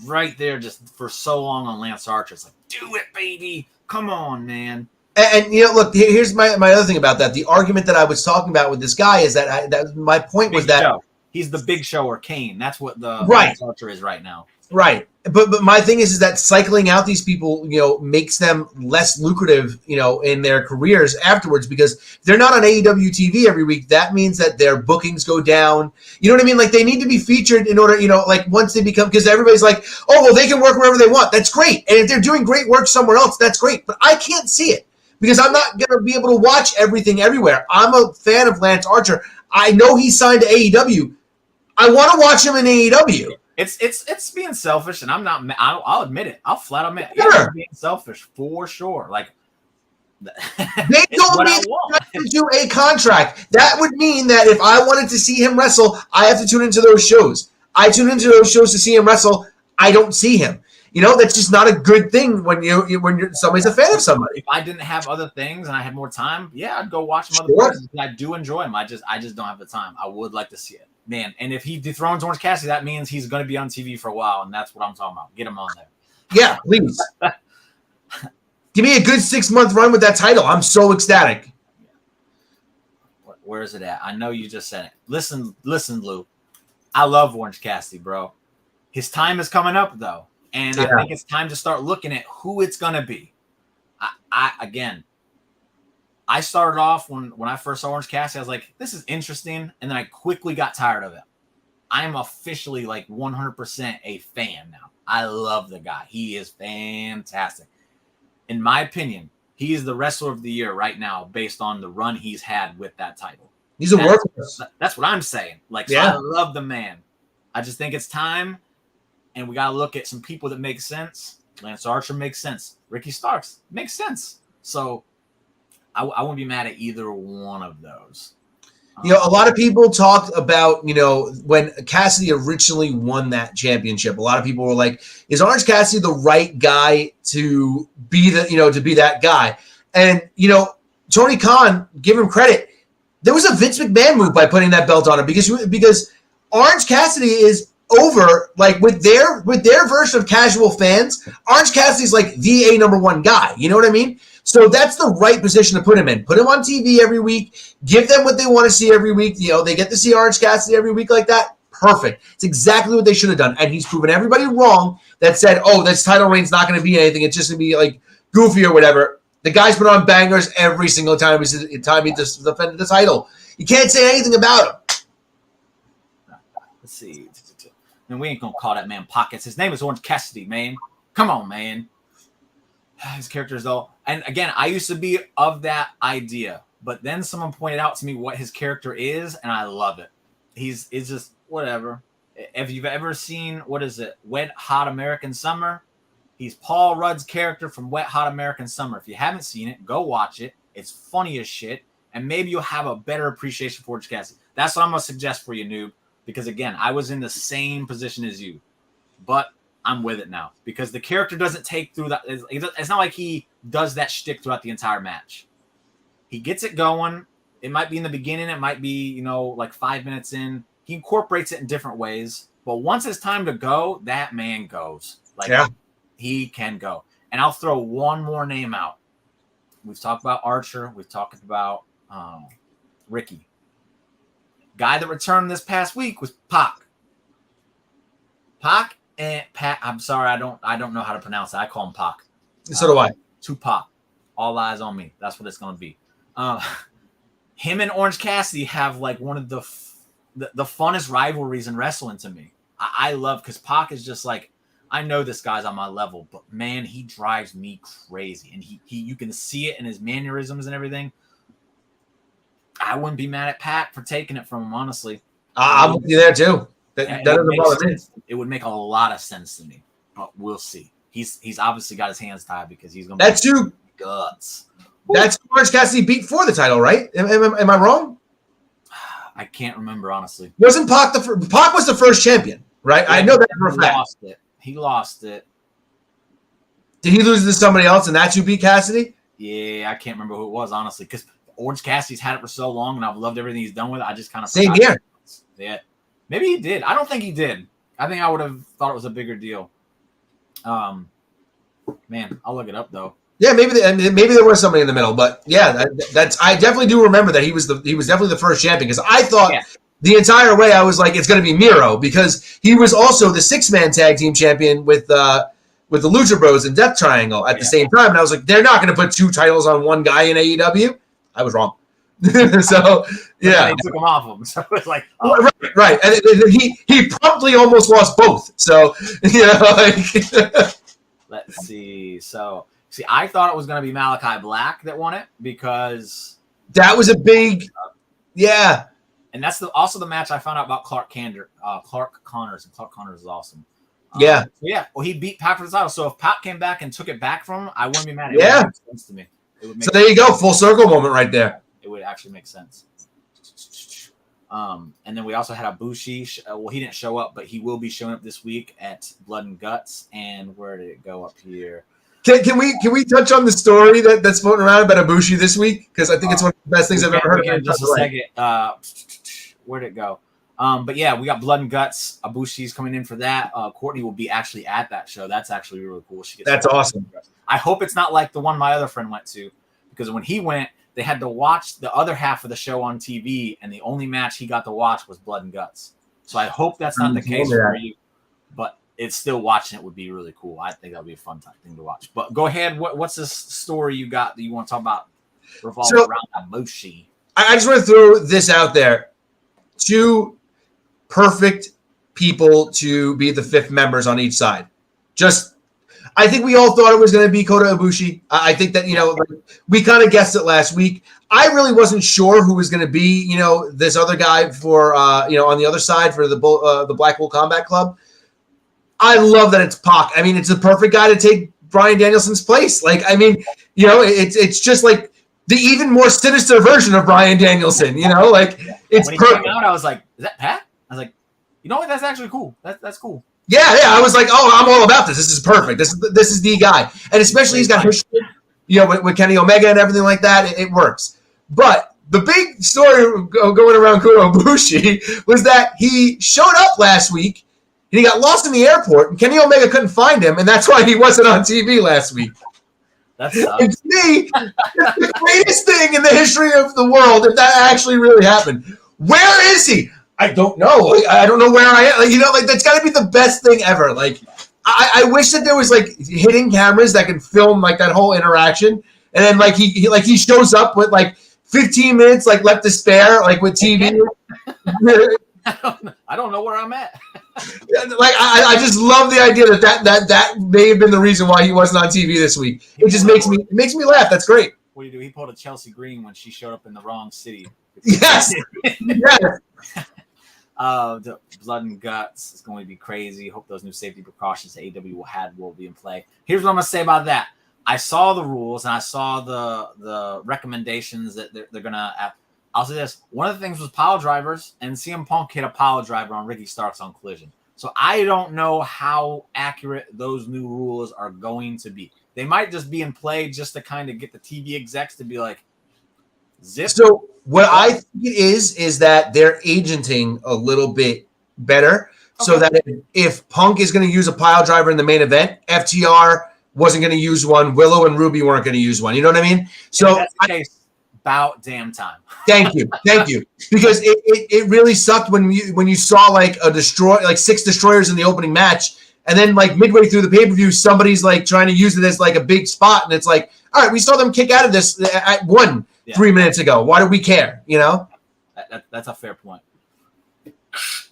right there just for so long on Lance Archer. It's like, do it, baby. Come on, man. And you know, look, here's my other thing about that. The argument that I was talking about with this guy is that my point was that he's the Big Show or Kane. That's what the Lance Archer is right now. Right. But my thing is that cycling out these people, you know, makes them less lucrative, you know, in their careers afterwards, because if they're not on AEW TV every week, that means that their bookings go down. You know what I mean? Like, they need to be featured in order, you know, like once they become, because everybody's like, oh, well, they can work wherever they want. That's great. And if they're doing great work somewhere else, that's great. But I can't see it because I'm not going to be able to watch everything everywhere. I'm a fan of Lance Archer. I know he's signed to AEW. I want to watch him in AEW. It's being selfish, and I'm not. I'll admit it. I'll flat admit it. Sure. Yeah, being selfish for sure. Like they don't need to do a contract. That would mean that if I wanted to see him wrestle, I have to tune into those shows. I tune into those shows to see him wrestle. I don't see him. You know, that's just not a good thing when you're somebody's a fan of somebody. If I didn't have other things and I had more time, yeah, I'd go watch some other places. I do enjoy him. I just don't have the time. I would like to see it. Man, and if he dethrones Orange Cassidy, that means he's going to be on TV for a while, and that's what I'm talking about. Get him on there. Yeah, please. Give me a good 6-month run with that title. I'm so ecstatic. Where is it at? I know you just said it. Listen, Lou. I love Orange Cassidy, bro. His time is coming up, though, and I think it's time to start looking at who it's going to be. I started off when I first saw Orange Cassidy, I was like, this is interesting. And then I quickly got tired of it. I'm officially like 100% a fan now. I love the guy. He is fantastic. In my opinion, he is the wrestler of the year right now based on the run he's had with that title. He's a workhorse. That's what I'm saying. Like, so I love the man. I just think it's time. And we got to look at some people that make sense. Lance Archer makes sense. Ricky Starks makes sense. So I wouldn't be mad at either one of those. You know, a lot of people talked about, you know, when Cassidy originally won that championship, a lot of people were like, is Orange Cassidy the right guy to be that guy? And, you know, Tony Khan, give him credit. There was a Vince McMahon move by putting that belt on him because Orange Cassidy is over, like with their version of casual fans. Orange Cassidy's like the number one guy. You know what I mean? So that's the right position to put him in. Put him on TV every week. Give them what they want to see every week. You know, they get to see Orange Cassidy every week like that. Perfect. It's exactly what they should have done. And he's proven everybody wrong that said, oh, this title reign's not going to be anything. It's just going to be like goofy or whatever. The guy's put on bangers every single time he just defended the title. You can't say anything about him. Let's see. And we ain't going to call that man Pockets. His name is Orange Cassidy, man. Come on, man. His characters, though. And again, I used to be of that idea. But then someone pointed out to me what his character is, and I love it. It's just whatever. If you've ever seen, what is it, Wet Hot American Summer, he's Paul Rudd's character from Wet Hot American Summer. If you haven't seen it, go watch it. It's funny as shit, and maybe you'll have a better appreciation for Orange Cassidy. That's what I'm going to suggest for you, noob, because, again, I was in the same position as you. But I'm with it now because the character doesn't take through that. It's not like he does that shtick throughout the entire match. He gets it going. It might be in the beginning. It might be, you know, like 5 minutes in. He incorporates it in different ways. But once it's time to go, that man goes. Like, he can go. And I'll throw one more name out. We've talked about Archer. We've talked about Ricky. Guy that returned this past week was Pac. Pac and Pat. I'm sorry, I don't know how to pronounce that. I call him Pac. So do I. Tupac. All eyes on me. That's what it's going to be. Him and Orange Cassidy have like one of the funnest rivalries in wrestling to me. I love because Pac is just like, I know this guy's on my level, but man, he drives me crazy, and he you can see it in his mannerisms and everything. I wouldn't be mad at Pat for taking it from him, honestly. I'm with you there too. That doesn't bother me. It would make a lot of sense to me, but we'll see. He's obviously got his hands tied because he's going to be guts. That's who Orange Cassidy beat for the title, right? Am I wrong? I can't remember, honestly. Wasn't Pac Pac was the first champion, right? Yeah, I know that for a fact. He lost it. Did he lose to somebody else, and that's who beat Cassidy? Yeah, I can't remember who it was, honestly, because Orange Cassidy's had it for so long, and I've loved everything he's done with it. I just kind of same here. Yeah, maybe he did. I don't think he did. I think I would have thought it was a bigger deal. Man, I'll look it up though. Yeah, maybe there was somebody in the middle, but yeah, that's I definitely do remember that he was definitely the first champion because I thought the entire way I was like it's going to be Miro because he was also the 6-man tag team champion with the Lucha Bros and Death Triangle at the same time, and I was like they're not going to put 2 titles on one guy in AEW. I was wrong. So yeah, they took him off him. So it was like right, and he promptly almost lost both. So let's see. So I thought it was going to be Malachi Black that won it because that was a big, and that's also the match I found out about Clark Connors, and Clark Connors is awesome. Well, he beat Pac for the title. So if Pac came back and took it back from him, I wouldn't be mad. It would make sense to me. So there you go, full circle moment right there. It would actually make sense. And then we also had Ibushi. Well, he didn't show up, but he will be showing up this week at Blood and Guts. And where did it go up here? Can we touch on the story that's floating around about Ibushi this week? Because I think it's one of the best things I've ever heard. In just a second. Where'd it go? But yeah, we got Blood and Guts. Ibushi's coming in for that. Courtney will be actually at that show. That's actually really cool. That's awesome. I hope it's not like the one my other friend went to, because when he went, they had to watch the other half of the show on TV, and the only match he got to watch was Blood and Guts. So I hope that's not the case for you, but it's still watching it would be really cool. I think that'll be a fun thing to watch. But go ahead. What's this story you got that you want to talk about revolving around Ibushi? I just want to throw this out there. 2 perfect people to be the 5th members on each side. I think we all thought it was going to be Kota Ibushi. I think that, we kind of guessed it last week. I really wasn't sure who was going to be, this other guy for, on the other side for the Blackpool Combat Club. I love that it's Pac. I mean, it's the perfect guy to take Bryan Danielson's place. It's just like the even more sinister version of Bryan Danielson, it's when he perfect. came out, I was like, is that Pat? I was like, you know what? That's actually cool. That's cool. Yeah. I was like, oh, I'm all about this. This is perfect. This is the guy. And especially he's got history, with Kenny Omega and everything like that. It works. But the big story going around Kota Ibushi was that he showed up last week and he got lost in the airport and Kenny Omega couldn't find him. And that's why he wasn't on TV last week. That's to me, it's the greatest thing in the history of the world if that actually really happened. Where is he? I don't know. I don't know where I am. That's got to be the best thing ever. I wish that there was hidden cameras that can film that whole interaction, and then he shows up with 15 minutes left to spare with TV. I don't know where I'm at. I just love the idea that may have been the reason why he wasn't on TV this week. It just makes me laugh. That's great. What do you do? He pulled a Chelsea Green when she showed up in the wrong city. Yes. Yes. The Blood and Guts is going to be crazy. Hope those new safety precautions that AEW will be in play. Here's what I'm going to say about that. I saw the rules and I saw the recommendations that they're going to have. I'll say this. One of the things was pile drivers, and CM Punk hit a pile driver on Ricky Starks on Collision. So I don't know how accurate those new rules are going to be. They might just be in play just to kind of get the TV execs to be like, zip. So what I think it is that they're agenting a little bit better so that if Punk is going to use a pile driver in the main event, FTR wasn't going to use one. Willow and Ruby weren't going to use one. You know what I mean? So that's the case. About damn time. Thank you. Because it really sucked when you saw a 6 destroyers in the opening match, and then midway through the pay-per-view, somebody's trying to use it as a big spot, and it's all right, we saw them kick out of this at 3 minutes ago. Why do we care? That's a fair point.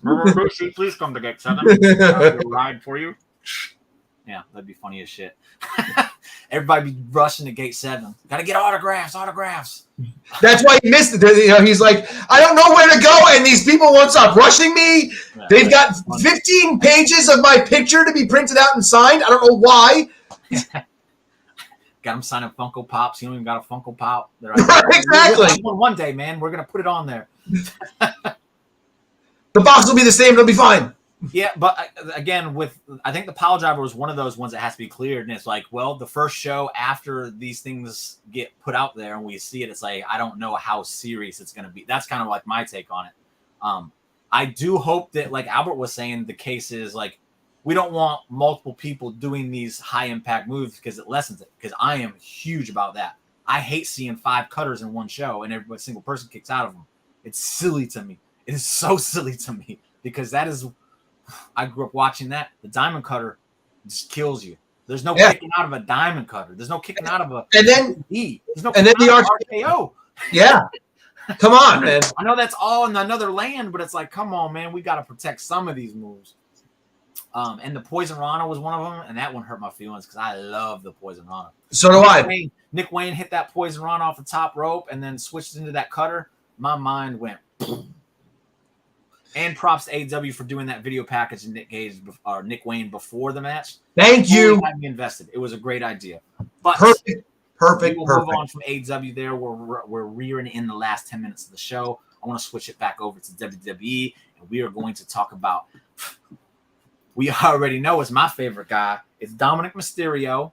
Remember, Bushi, please come to Gate 7. I'll ride for you. Yeah, that'd be funny as shit. Everybody be rushing to gate 7. Got to get autographs. That's why he missed it. You know, he's like, I don't know where to go, and these people won't stop rushing me. Yeah, they've got 15 pages of my picture to be printed out and signed. I don't know why. Got him signing Funko Pops. You don't even got a Funko Pop. Right, exactly. One day, man, we're going to put it on there. The box will be the same. It'll be fine. Yeah, but again, I think the Pile Driver was one of those ones that has to be cleared. And it's like, well, the first show after these things get put out there and we see it, it's like, I don't know how serious it's going to be. That's kind of like my take on it. I do hope that, like Albert was saying, the case is like, we don't want multiple people doing these high impact moves because it lessens it. Because I am huge about that. I hate seeing 5 cutters in one show and every single person kicks out of them. It's silly to me. It is so silly to me because that is, I grew up watching that. The diamond cutter just kills you. There's no kicking out of a diamond cutter. There's no kicking out of a E. There's no and then the RKO. Yeah. Come on, man. I know that's all in another land, but it's like, come on, man. We got to protect some of these moves. And the Poison Rana was one of them, and that one hurt my feelings because I love the Poison Rana. So do I. Nick Wayne hit that Poison Rana off the top rope and then switched into that cutter. My mind went. And props to AEW for doing that video package in Nick Wayne before the match. Thank you. Had me invested. It was a great idea. But perfect. We'll move on from AEW there. We're rearing in the last 10 minutes of the show. I want to switch it back over to WWE, and we are going to talk about. We already know it's my favorite guy. It's Dominic Mysterio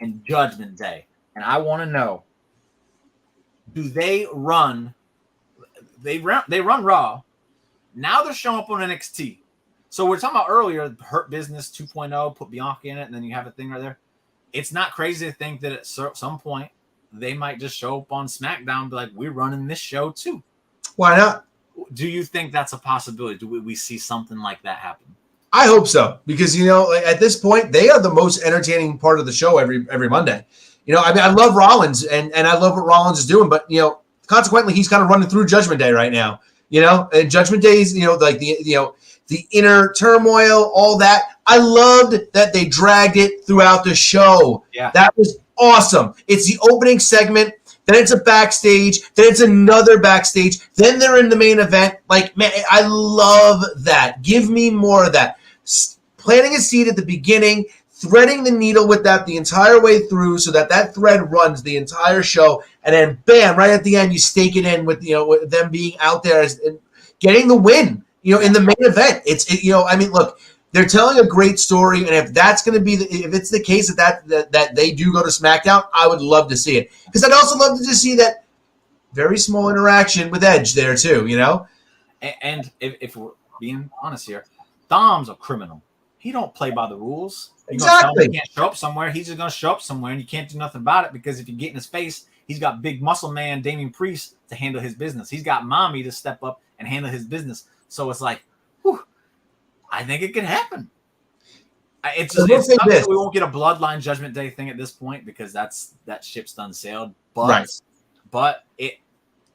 and Judgment Day, and I want to know: do they run? They run Raw. Now they're showing up on NXT. So we're talking about earlier, Hurt Business 2.0, put Bianca in it, and then you have a thing right there. It's not crazy to think that at some point they might just show up on SmackDown and be like, we're running this show too. Why not? Do you think that's a possibility? Do we see something like that happen? I hope so, because, you know, at this point, they are the most entertaining part of the show every Monday. You know, I mean, I love Rollins, and I love what Rollins is doing, but, you know, consequently, he's kind of running through Judgment Day right now. You know, and Judgment Days, you know, like the inner turmoil, all that. I loved that they dragged it throughout the show. Yeah. That was awesome. It's the opening segment, then it's a backstage, then it's another backstage, then they're in the main event. Like, man, I love that. Give me more of that. Planting a seed at the beginning, threading the needle with that the entire way through so that thread runs the entire show, and then bam, right at the end you stake it in with, you know, with them being out there and getting the win, you know, in the main event. You know, I mean, look, they're telling a great story, and if that's going to be if it's the case that they do go to SmackDown, I would love to see it, because I'd also love to just see that very small interaction with Edge there too, you know. And if we're being honest here, Dom's a criminal. He don't play by the rules. Exactly. He can't show up somewhere. He's just going to show up somewhere, and you can't do nothing about it, because if you get in his face, he's got big muscle man Damian Priest to handle his business. He's got Mommy to step up and handle his business. So it's like, whew, I think it can happen. It's that we won't get a Bloodline Judgment Day thing at this point, because that ship's done sailed. But right. But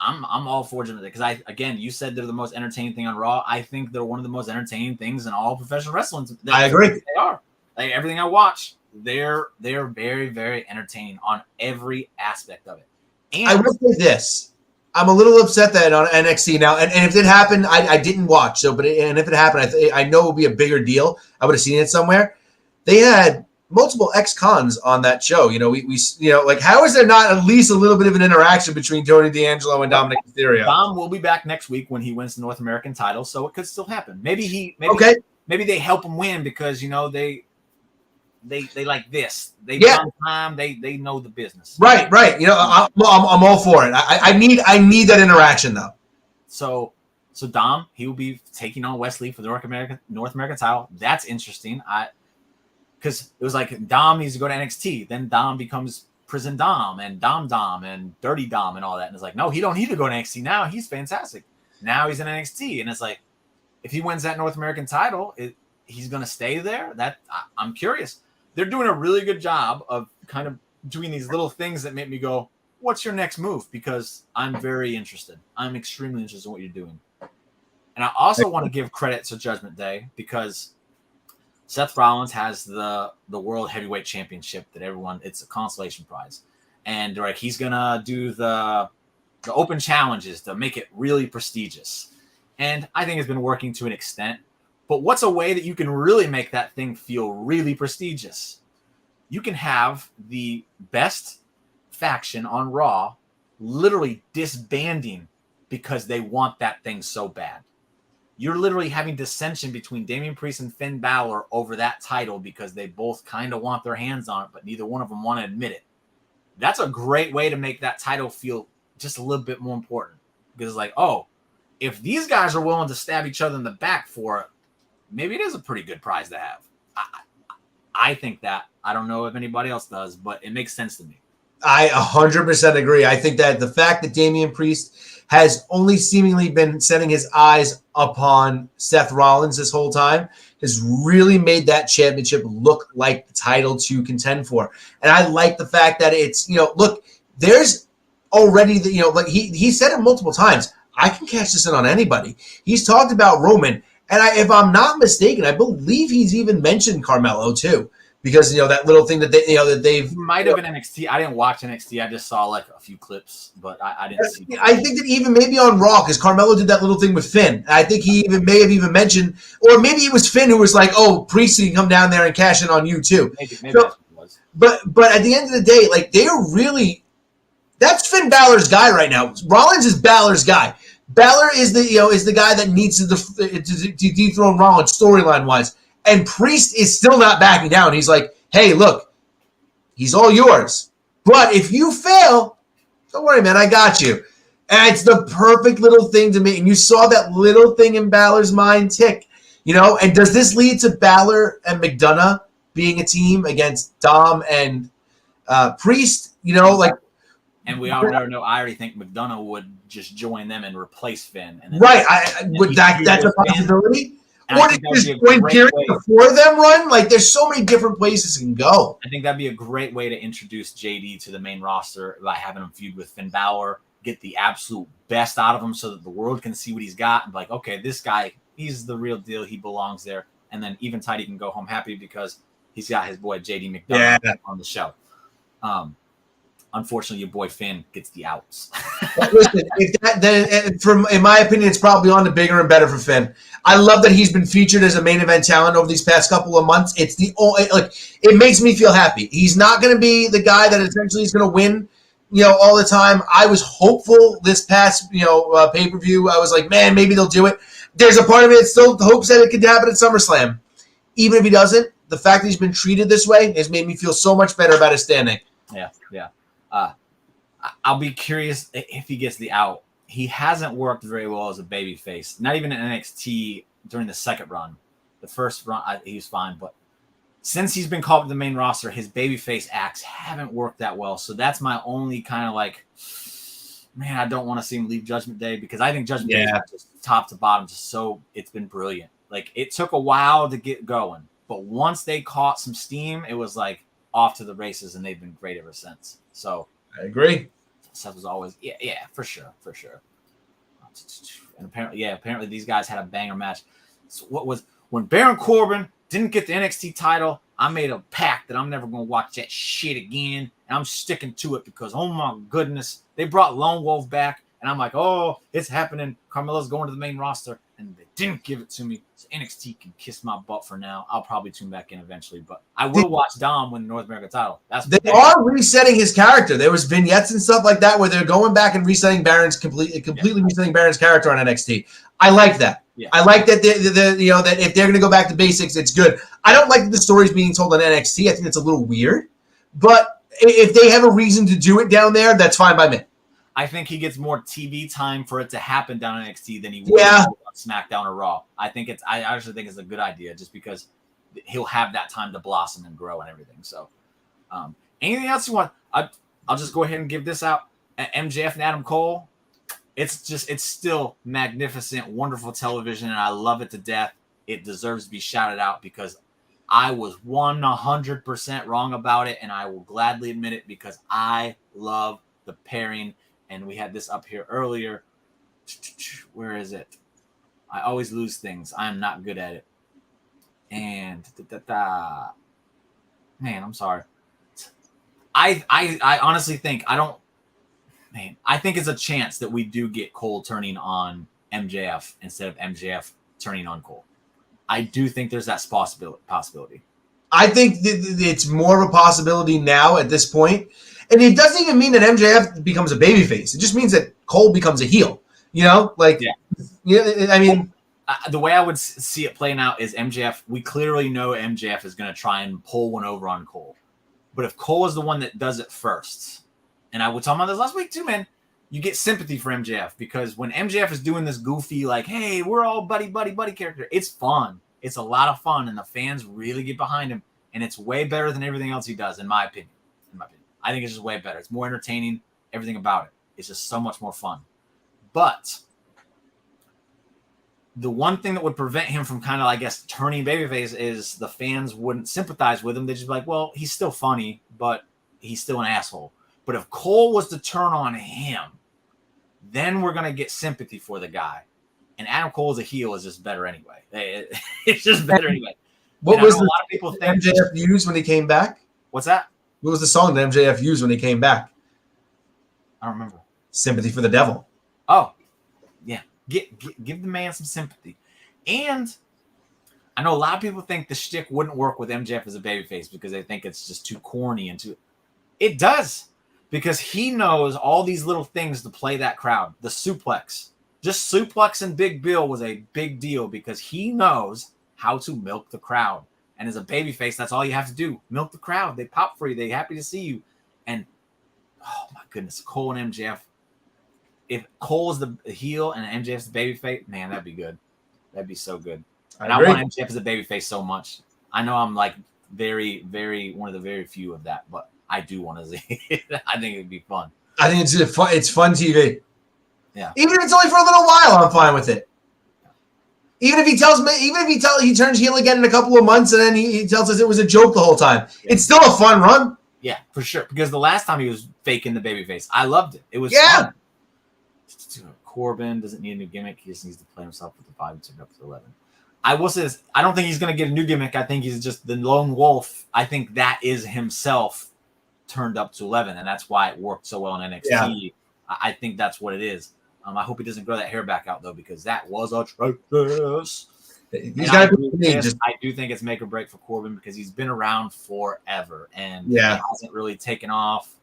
I'm all for Judgment Day, because again, you said they're the most entertaining thing on Raw. I think they're one of the most entertaining things in all professional wrestling. I agree. They are. Like, everything I watch, they're very, very entertaining on every aspect of it. And I will say this: I'm a little upset that on NXT now, and if it happened, I didn't watch. So, and if it happened, I know it would be a bigger deal. I would have seen it somewhere. They had multiple ex-cons on that show. You know, we you know, like, how is there not at least a little bit of an interaction between Tony D'Angelo and Dominic Mysterio? Dom will be back next week when he wins the North American title, so it could still happen. Maybe they help him win because, you know, they like this. They run time. They know the business. Right. You know, I'm all for it. I need that interaction though. So Dom, he will be taking on Wesley for the North American title. That's interesting. Because it was like Dom needs to go to NXT, then Dom becomes Prison Dom and Dom and Dirty Dom and all that. And it's like, no, he don't need to go to NXT now. He's fantastic. Now he's in NXT, and it's like, if he wins that North American title, he's going to stay there. I'm curious. They're doing a really good job of kind of doing these little things that make me go, what's your next move? Because I'm very interested. I'm extremely interested in what you're doing. And I also want to give credit to Judgment Day, because Seth Rollins has the World Heavyweight Championship that it's a consolation prize. And like he's gonna do the open challenges to make it really prestigious. And I think it's been working to an extent. But what's a way that you can really make that thing feel really prestigious? You can have the best faction on Raw literally disbanding because they want that thing so bad. You're literally having dissension between Damian Priest and Finn Balor over that title because they both kind of want their hands on it, but neither one of them want to admit it. That's a great way to make that title feel just a little bit more important. Because it's like, oh, if these guys are willing to stab each other in the back for it, maybe it is a pretty good prize to have. I think that. I don't know if anybody else does, but it makes sense to me. I 100% agree. I think that the fact that Damian Priest has only seemingly been setting his eyes upon Seth Rollins this whole time has really made that championship look like the title to contend for. And I like the fact that it's, look, there's already like he said it multiple times. I can cash this in on anybody. He's talked about Roman. And if I'm not mistaken, I believe he's even mentioned Carmelo too. Because that little thing that they've might have been NXT. I didn't watch NXT. I just saw like a few clips, but I didn't see. I think that even maybe on Raw, because Carmelo did that little thing with Finn. I think he may have even mentioned, or maybe it was Finn who was like, "Oh, Priest can come down there and cash in on you too." Maybe that's what it was. But at the end of the day, like they are really, that's Finn Balor's guy right now. Rollins is Balor's guy. Balor is the guy that needs to dethrone Rollins storyline wise. And Priest is still not backing down. He's like, hey, look, he's all yours. But if you fail, don't worry, man, I got you. And it's the perfect little thing to me. And you saw that little thing in Balor's mind tick, And does this lead to Balor and McDonough being a team against Dom and Priest? And we already know. I already think McDonough would just join them and replace Finn. And right. That's a possibility. Or did just when Period before them run? Like, there's so many different places it can go. I think that'd be a great way to introduce JD to the main roster by having him feud with Finn Balor, get the absolute best out of him so that the world can see what he's got and be like, okay, this guy, he's the real deal. He belongs there. And then even Tidey can go home happy because he's got his boy JD McDonough on the show. Unfortunately, your boy Finn gets the outs. Listen, in my opinion, it's probably on the bigger and better for Finn. I love that he's been featured as a main event talent over these past couple of months. It's it makes me feel happy. He's not going to be the guy that essentially is going to win, all the time. I was hopeful this past, pay-per-view. I was like, man, maybe they'll do it. There's a part of it that still hopes that it could happen at SummerSlam. Even if he doesn't, the fact that he's been treated this way has made me feel so much better about his standing. Yeah. I'll be curious if he gets the out. He hasn't worked very well as a babyface. Not even in NXT during the second run. The first run, he was fine. But since he's been called to the main roster, his babyface acts haven't worked that well. So that's my only kind of like, man, I don't want to see him leave Judgment Day because I think Judgment Day is just top to bottom. It's been brilliant. Like, it took a while to get going. But once they caught some steam, it was like off to the races, and they've been great ever since. So I agree. Seth was always, for sure. And apparently these guys had a banger match. So when Baron Corbin didn't get the NXT title, I made a pact that I'm never going to watch that shit again, and I'm sticking to it because, oh my goodness, they brought Lone Wolf back, and I'm like, oh, it's happening. Carmelo's going to the main roster, and they didn't give it to me. So NXT can kiss my butt for now. I'll probably tune back in eventually, but I will watch Dom win the North American title. They are resetting his character. There was vignettes and stuff like that where they're going back and resetting Baron's completely resetting Baron's character on NXT. I like that. Yeah. I like that that if they're going to go back to basics, it's good. I don't like that the story's being told on NXT. I think it's a little weird, but if they have a reason to do it down there, that's fine by me. I think he gets more TV time for it to happen down on NXT than he would on SmackDown or Raw. I actually think it's a good idea just because he'll have that time to blossom and grow and everything. So, anything else you want? I'll just go ahead and give this out. MJF and Adam Cole. It's still magnificent, wonderful television, and I love it to death. It deserves to be shouted out because I was 100% wrong about it, and I will gladly admit it because I love the pairing. And we had this up here earlier. Where is it? I always lose things. I am not good at it. And man, I'm sorry. I honestly think I think it's a chance that we do get Cole turning on MJF instead of MJF turning on Cole. I do think there's that possibility. I think it's more of a possibility now at this point. And it doesn't even mean that MJF becomes a babyface. It just means that Cole becomes a heel. I mean, the way I would see it playing out is MJF. We clearly know MJF is going to try and pull one over on Cole. But if Cole is the one that does it first, and I was talking about this last week too, man, you get sympathy for MJF because when MJF is doing this goofy, like, hey, we're all buddy character, it's fun. It's a lot of fun, and the fans really get behind him, and it's way better than everything else he does, in my opinion. I think it's just way better. It's more entertaining, everything about it. It's just so much more fun. But the one thing that would prevent him from kind of, I guess, turning babyface is the fans wouldn't sympathize with him. They'd just be like, well, he's still funny, but he's still an asshole. But if Cole was to turn on him, then we're going to get sympathy for the guy. And Adam Cole as a heel is just better anyway. It's just better anyway. What was a lot of people think MJF used when he came back? What's that? What was the song that MJF used when he came back? I don't remember. Sympathy for the Devil. Oh, yeah. Give the man some sympathy. And I know a lot of people think the shtick wouldn't work with MJF as a babyface because they think it's just too corny and too. It does, because he knows all these little things to play that crowd. The suplex. Just suplexing Big Bill was a big deal because he knows how to milk the crowd. And as a babyface, that's all you have to do. Milk the crowd. They pop for you. They're happy to see you. And, oh, my goodness, Cole and MJF. If Cole's the heel and MJF's the babyface, man, that'd be good. That'd be so good. And I want MJF as a babyface so much. I know I'm like very, very one of the very few of that, but I do want to see it. I think it'd be fun. I think it's fun TV. Yeah. Even if it's only for a little while, I'm fine with it. Even if he turns heel again in a couple of months and then he tells us it was a joke the whole time. Yeah. It's still a fun run. Yeah, for sure. Because the last time he was faking the babyface, I loved it. It was fun. Corbin doesn't need a new gimmick. He just needs to play himself with the 5 and turn up to 11. I will say this. I don't think he's going to get a new gimmick. I think he's just the lone wolf. I think that is himself turned up to 11, and that's why it worked so well in NXT. Yeah. I think that's what it is. I hope he doesn't grow that hair back out, though, because that was atrocious. I do think it's make or break for Corbin because he's been around forever, and he hasn't really taken off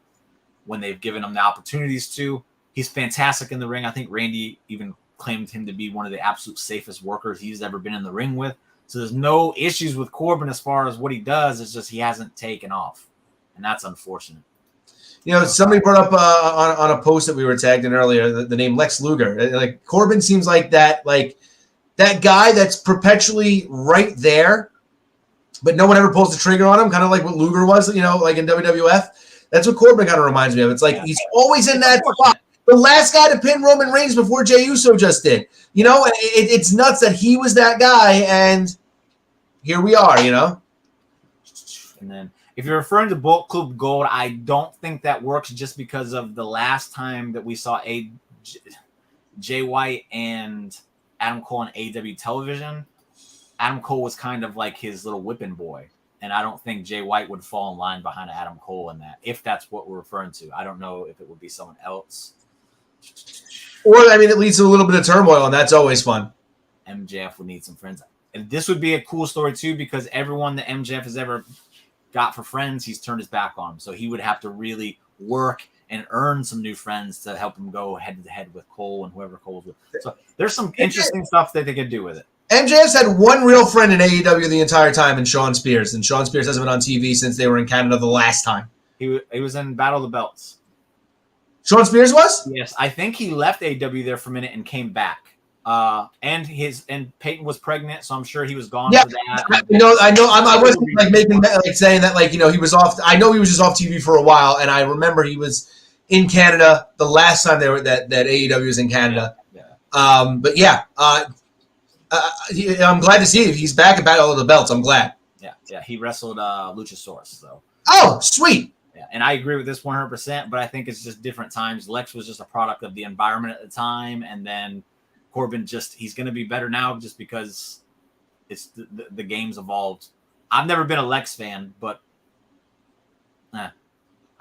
when they've given him the opportunities to. He's fantastic in the ring. I think Randy even claimed him to be one of the absolute safest workers he's ever been in the ring with. So there's no issues with Corbin as far as what he does. It's just he hasn't taken off, and that's unfortunate. You know, somebody brought up on a post that we were tagged in earlier the name Lex Luger. Like Corbin seems like that guy that's perpetually right there, but no one ever pulls the trigger on him. Kind of like what Luger was, like in WWF. That's what Corbin kind of reminds me of. It's like he's always in that spot. The last guy to pin Roman Reigns before Jey Uso just did. It's nuts that he was that guy, and here we are, And then if you're referring to Bullet Club Gold, I don't think that works just because of the last time that we saw Jay White and Adam Cole on AEW television. Adam Cole was kind of like his little whipping boy. And I don't think Jay White would fall in line behind Adam Cole in that, if that's what we're referring to. I don't know if it would be someone else. Or, it leads to a little bit of turmoil, and that's always fun. MJF would need some friends. And this would be a cool story, too, because everyone that MJF has ever got for friends, he's turned his back on him. So he would have to really work and earn some new friends to help him go head-to-head with Cole and whoever Cole's with. So there's some interesting stuff that they could do with it. MJF's had one real friend in AEW the entire time, and Sean Spears. And Sean Spears hasn't been on TV since they were in Canada the last time. He was in Battle of the Belts. Sean Spears was? Yes, I think he left AEW there for a minute and came back. And Peyton was pregnant, so I'm sure he was gone for that. I know. I wasn't saying that he was off. I know he was just off TV for a while, and I remember he was in Canada the last time they were that AEW was in Canada. Yeah. But yeah. I'm glad to see it. He's back at Battle of the Belts. I'm glad. Yeah. He wrestled Luchasaurus, so. Oh, sweet. Yeah, and I agree with this 100%, but I think it's just different times. Lex was just a product of the environment at the time, and then Corbin he's going to be better now just because it's the game's evolved. I've never been a Lex fan, but I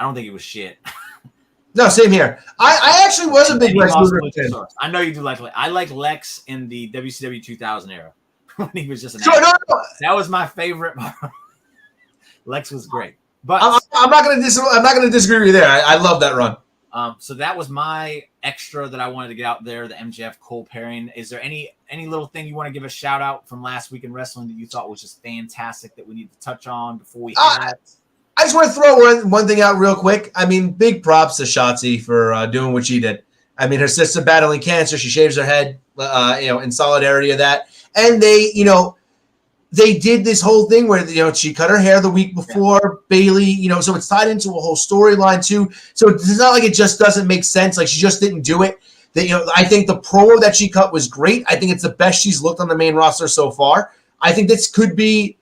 don't think it was shit. No, same here. I actually was a big Lex Luger fan. I know you do like. I like Lex in the WCW 2000 era when he was just an. Sure, no. That was my favorite. Lex was great, but I'm not going to disagree with you there. I love that run. So that was my extra that I wanted to get out there. The MJF Cole pairing. Is there any little thing you want to give a shout out from last week in wrestling that you thought was just fantastic that we need to touch on before we head? I just want to throw one thing out real quick. I mean, big props to Shotzi for doing what she did. I mean, her sister battling cancer. She shaves her head, in solidarity of that. And they did this whole thing where, she cut her hair the week before Bailey, so it's tied into a whole storyline too. So it's not like it just doesn't make sense. Like she just didn't do it. I think the promo that she cut was great. I think it's the best she's looked on the main roster so far. I think this could be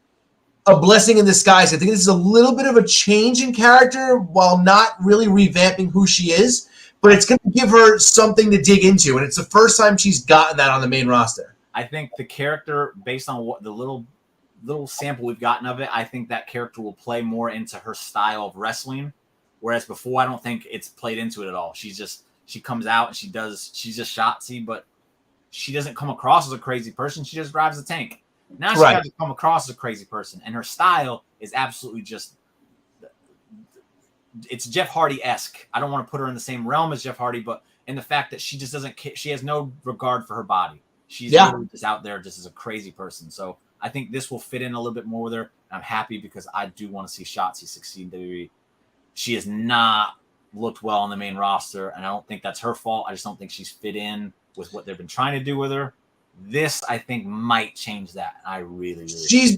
a blessing in disguise. I think this is a little bit of a change in character while not really revamping who she is, but it's going to give her something to dig into. And it's the first time she's gotten that on the main roster. I think the character, based on what the little sample we've gotten of it, I think that character will play more into her style of wrestling. Whereas before, I don't think it's played into it at all. She comes out and she's just Shotzi, but she doesn't come across as a crazy person. She just drives a tank. Now she has to come across as a crazy person, and her style is absolutely it's Jeff Hardy-esque. I don't want to put her in the same realm as Jeff Hardy, but in the fact that she just doesn't, she has no regard for her body. She's literally just out there just as a crazy person. So I think this will fit in a little bit more with her. I'm happy because I do want to see Shotzi succeed in WWE. She has not looked well on the main roster, and I don't think that's her fault. I just don't think she's fit in with what they've been trying to do with her. This, I think, might change that. I really she's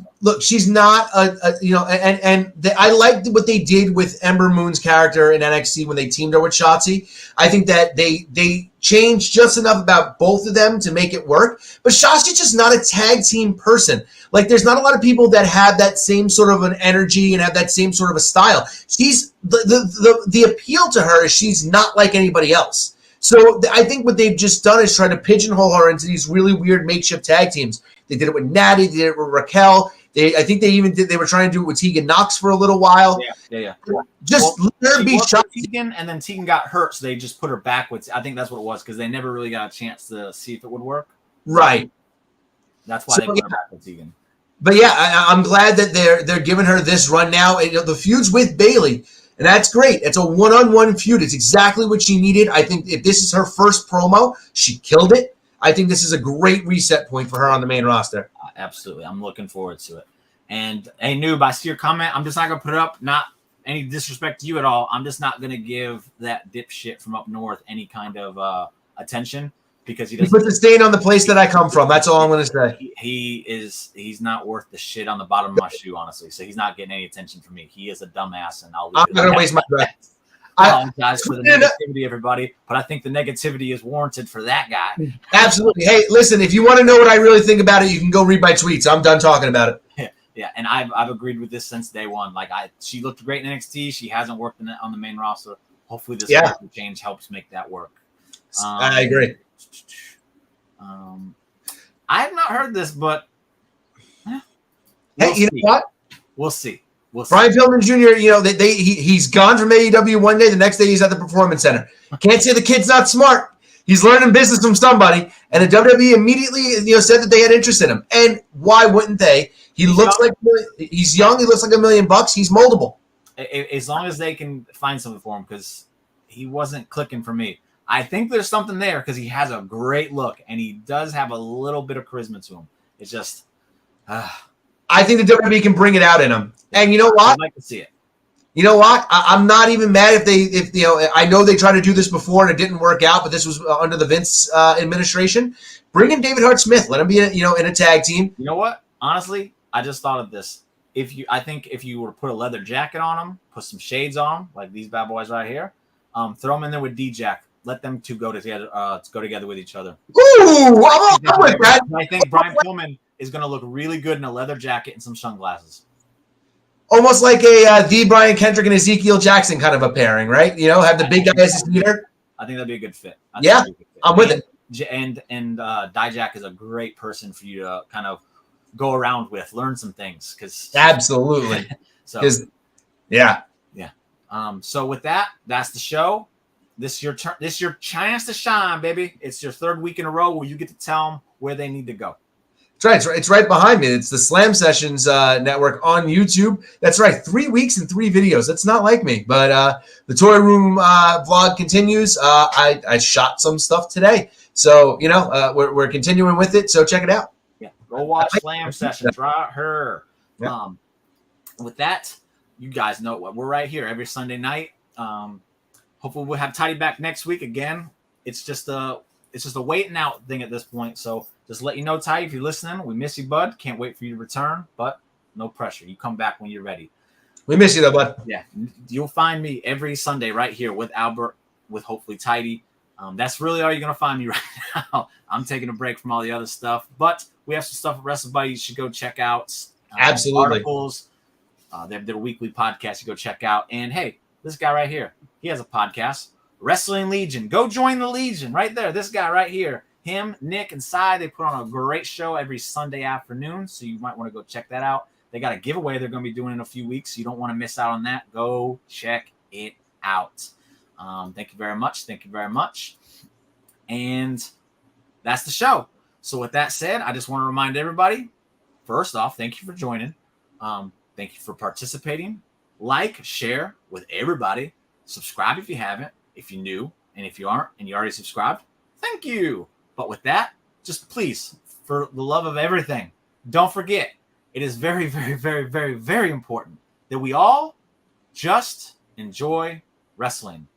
not I liked what they did with Ember Moon's character in NXT when they teamed her with Shotzi. I think that they changed just enough about both of them to make it work. But Shotzi's just not a tag team person. Like, there's not a lot of people that have that same sort of an energy and have that same sort of a style. She's the appeal to her is she's not like anybody else. So I think what they've just done is try to pigeonhole her into these really weird makeshift tag teams. They did it with Natty. They did it with Raquel. I think they were trying to do it with Tegan Knox for a little while. Yeah. Just let her be shot. Tegan, and then Tegan got hurt, so they just put her backwards. I think that's what it was, because they never really got a chance to see if it would work. Right. That's why they put her back with Tegan. But yeah, I'm glad that they're giving her this run now. And, the feud's with Bailey. And that's great. It's a one-on-one feud. It's exactly what she needed. I think if this is her first promo, she killed it. I think this is a great reset point for her on the main roster. Absolutely. I'm looking forward to it. And, hey, Noob, I see your comment. I'm just not going to put it up. Not any disrespect to you at all. I'm just not going to give that dipshit from up north any kind of attention, because he puts a stain on the place that I come from. That's all I'm going to say. He's not worth the shit on the bottom of my shoe, honestly. So he's not getting any attention from me. He is a dumbass, and I'm not going to waste my breath. I apologize for the negativity, everybody, but I think the negativity is warranted for that guy. Absolutely. Hey, listen, if you want to know what I really think about it, you can go read my tweets. I'm done talking about it. Yeah, and I've agreed with this since day one. Like, she looked great in NXT. She hasn't worked on the main roster. Hopefully, this change helps make that work. I agree. I have not heard this, but hey, you know what? We'll see. Brian Pillman Jr., he's gone from AEW one day. The next day, he's at the Performance Center. Can't say the kid's not smart. He's learning business from somebody. And the WWE immediately, said that they had interest in him. And why wouldn't they? He's young. He looks like $1 million. He's moldable. As long as they can find something for him, because he wasn't clicking for me. I think there's something there because he has a great look, and he does have a little bit of charisma to him. It's just, I think the WWE can bring it out in him. And you know what? I'd like to see it. You know what? I'm not even mad if I know they tried to do this before and it didn't work out, but this was under the Vince administration. Bring in David Hart Smith. Let him be in a tag team. You know what? Honestly, I just thought of this. I think if you were to put a leather jacket on him, put some shades on him, like these bad boys right here, throw them in there with D-Jack. Let them two go together with each other. Ooh, I'm with that. I think Brian Pillman is going to look really good in a leather jacket and some sunglasses. Almost like a the Brian Kendrick and Ezekiel Jackson kind of a pairing, right? Have the big guy as his leader. I think that'd be a good fit. I'm with it. And Dijak is a great person for you to kind of go around with, learn some things. Because absolutely. So yeah. So with that, that's the show. This is your turn. This is your chance to shine, baby. It's your third week in a row where you get to tell them where they need to go. That's right. It's right behind me. It's the Slam Sessions network on YouTube. That's right. 3 weeks and 3 videos. That's not like me. But the Toy Room vlog continues. I shot some stuff today. So, we're continuing with it. So check it out. Yeah. Go watch Slam Sessions. Right here. Yeah. With that, you guys know what we're right here every Sunday night. Hopefully we'll have Tidey back next week again. It's just a waiting out thing at this point. So just let you know, Tidey, if you're listening, we miss you, bud. Can't wait for you to return, but no pressure. You come back when you're ready. We miss you though, bud. Yeah, you'll find me every Sunday right here with Albert, with hopefully Tidey. That's really all you're gonna find me right now. I'm taking a break from all the other stuff, but we have some stuff at WrestleBuddy you should go check out. Absolutely. Articles. They have their weekly podcast you go check out. And hey, this guy right here, he has a podcast, Wrestling Legion. Go join the Legion right there. This guy right here, him, Nick, and Cy, they put on a great show every Sunday afternoon, so you might want to go check that out. They got a giveaway they're going to be doing in a few weeks, so you don't want to miss out on that. Go check it out. Thank you very much. Thank you very much. And that's the show. So with that said, I just want to remind everybody, first off, thank you for joining. Thank you for participating. Like, share with everybody. Subscribe if you haven't, if you're new, and if you aren't and you already subscribed, thank you. But with that, just please, for the love of everything, don't forget, it is very, very, very, very, very important that we all just enjoy wrestling.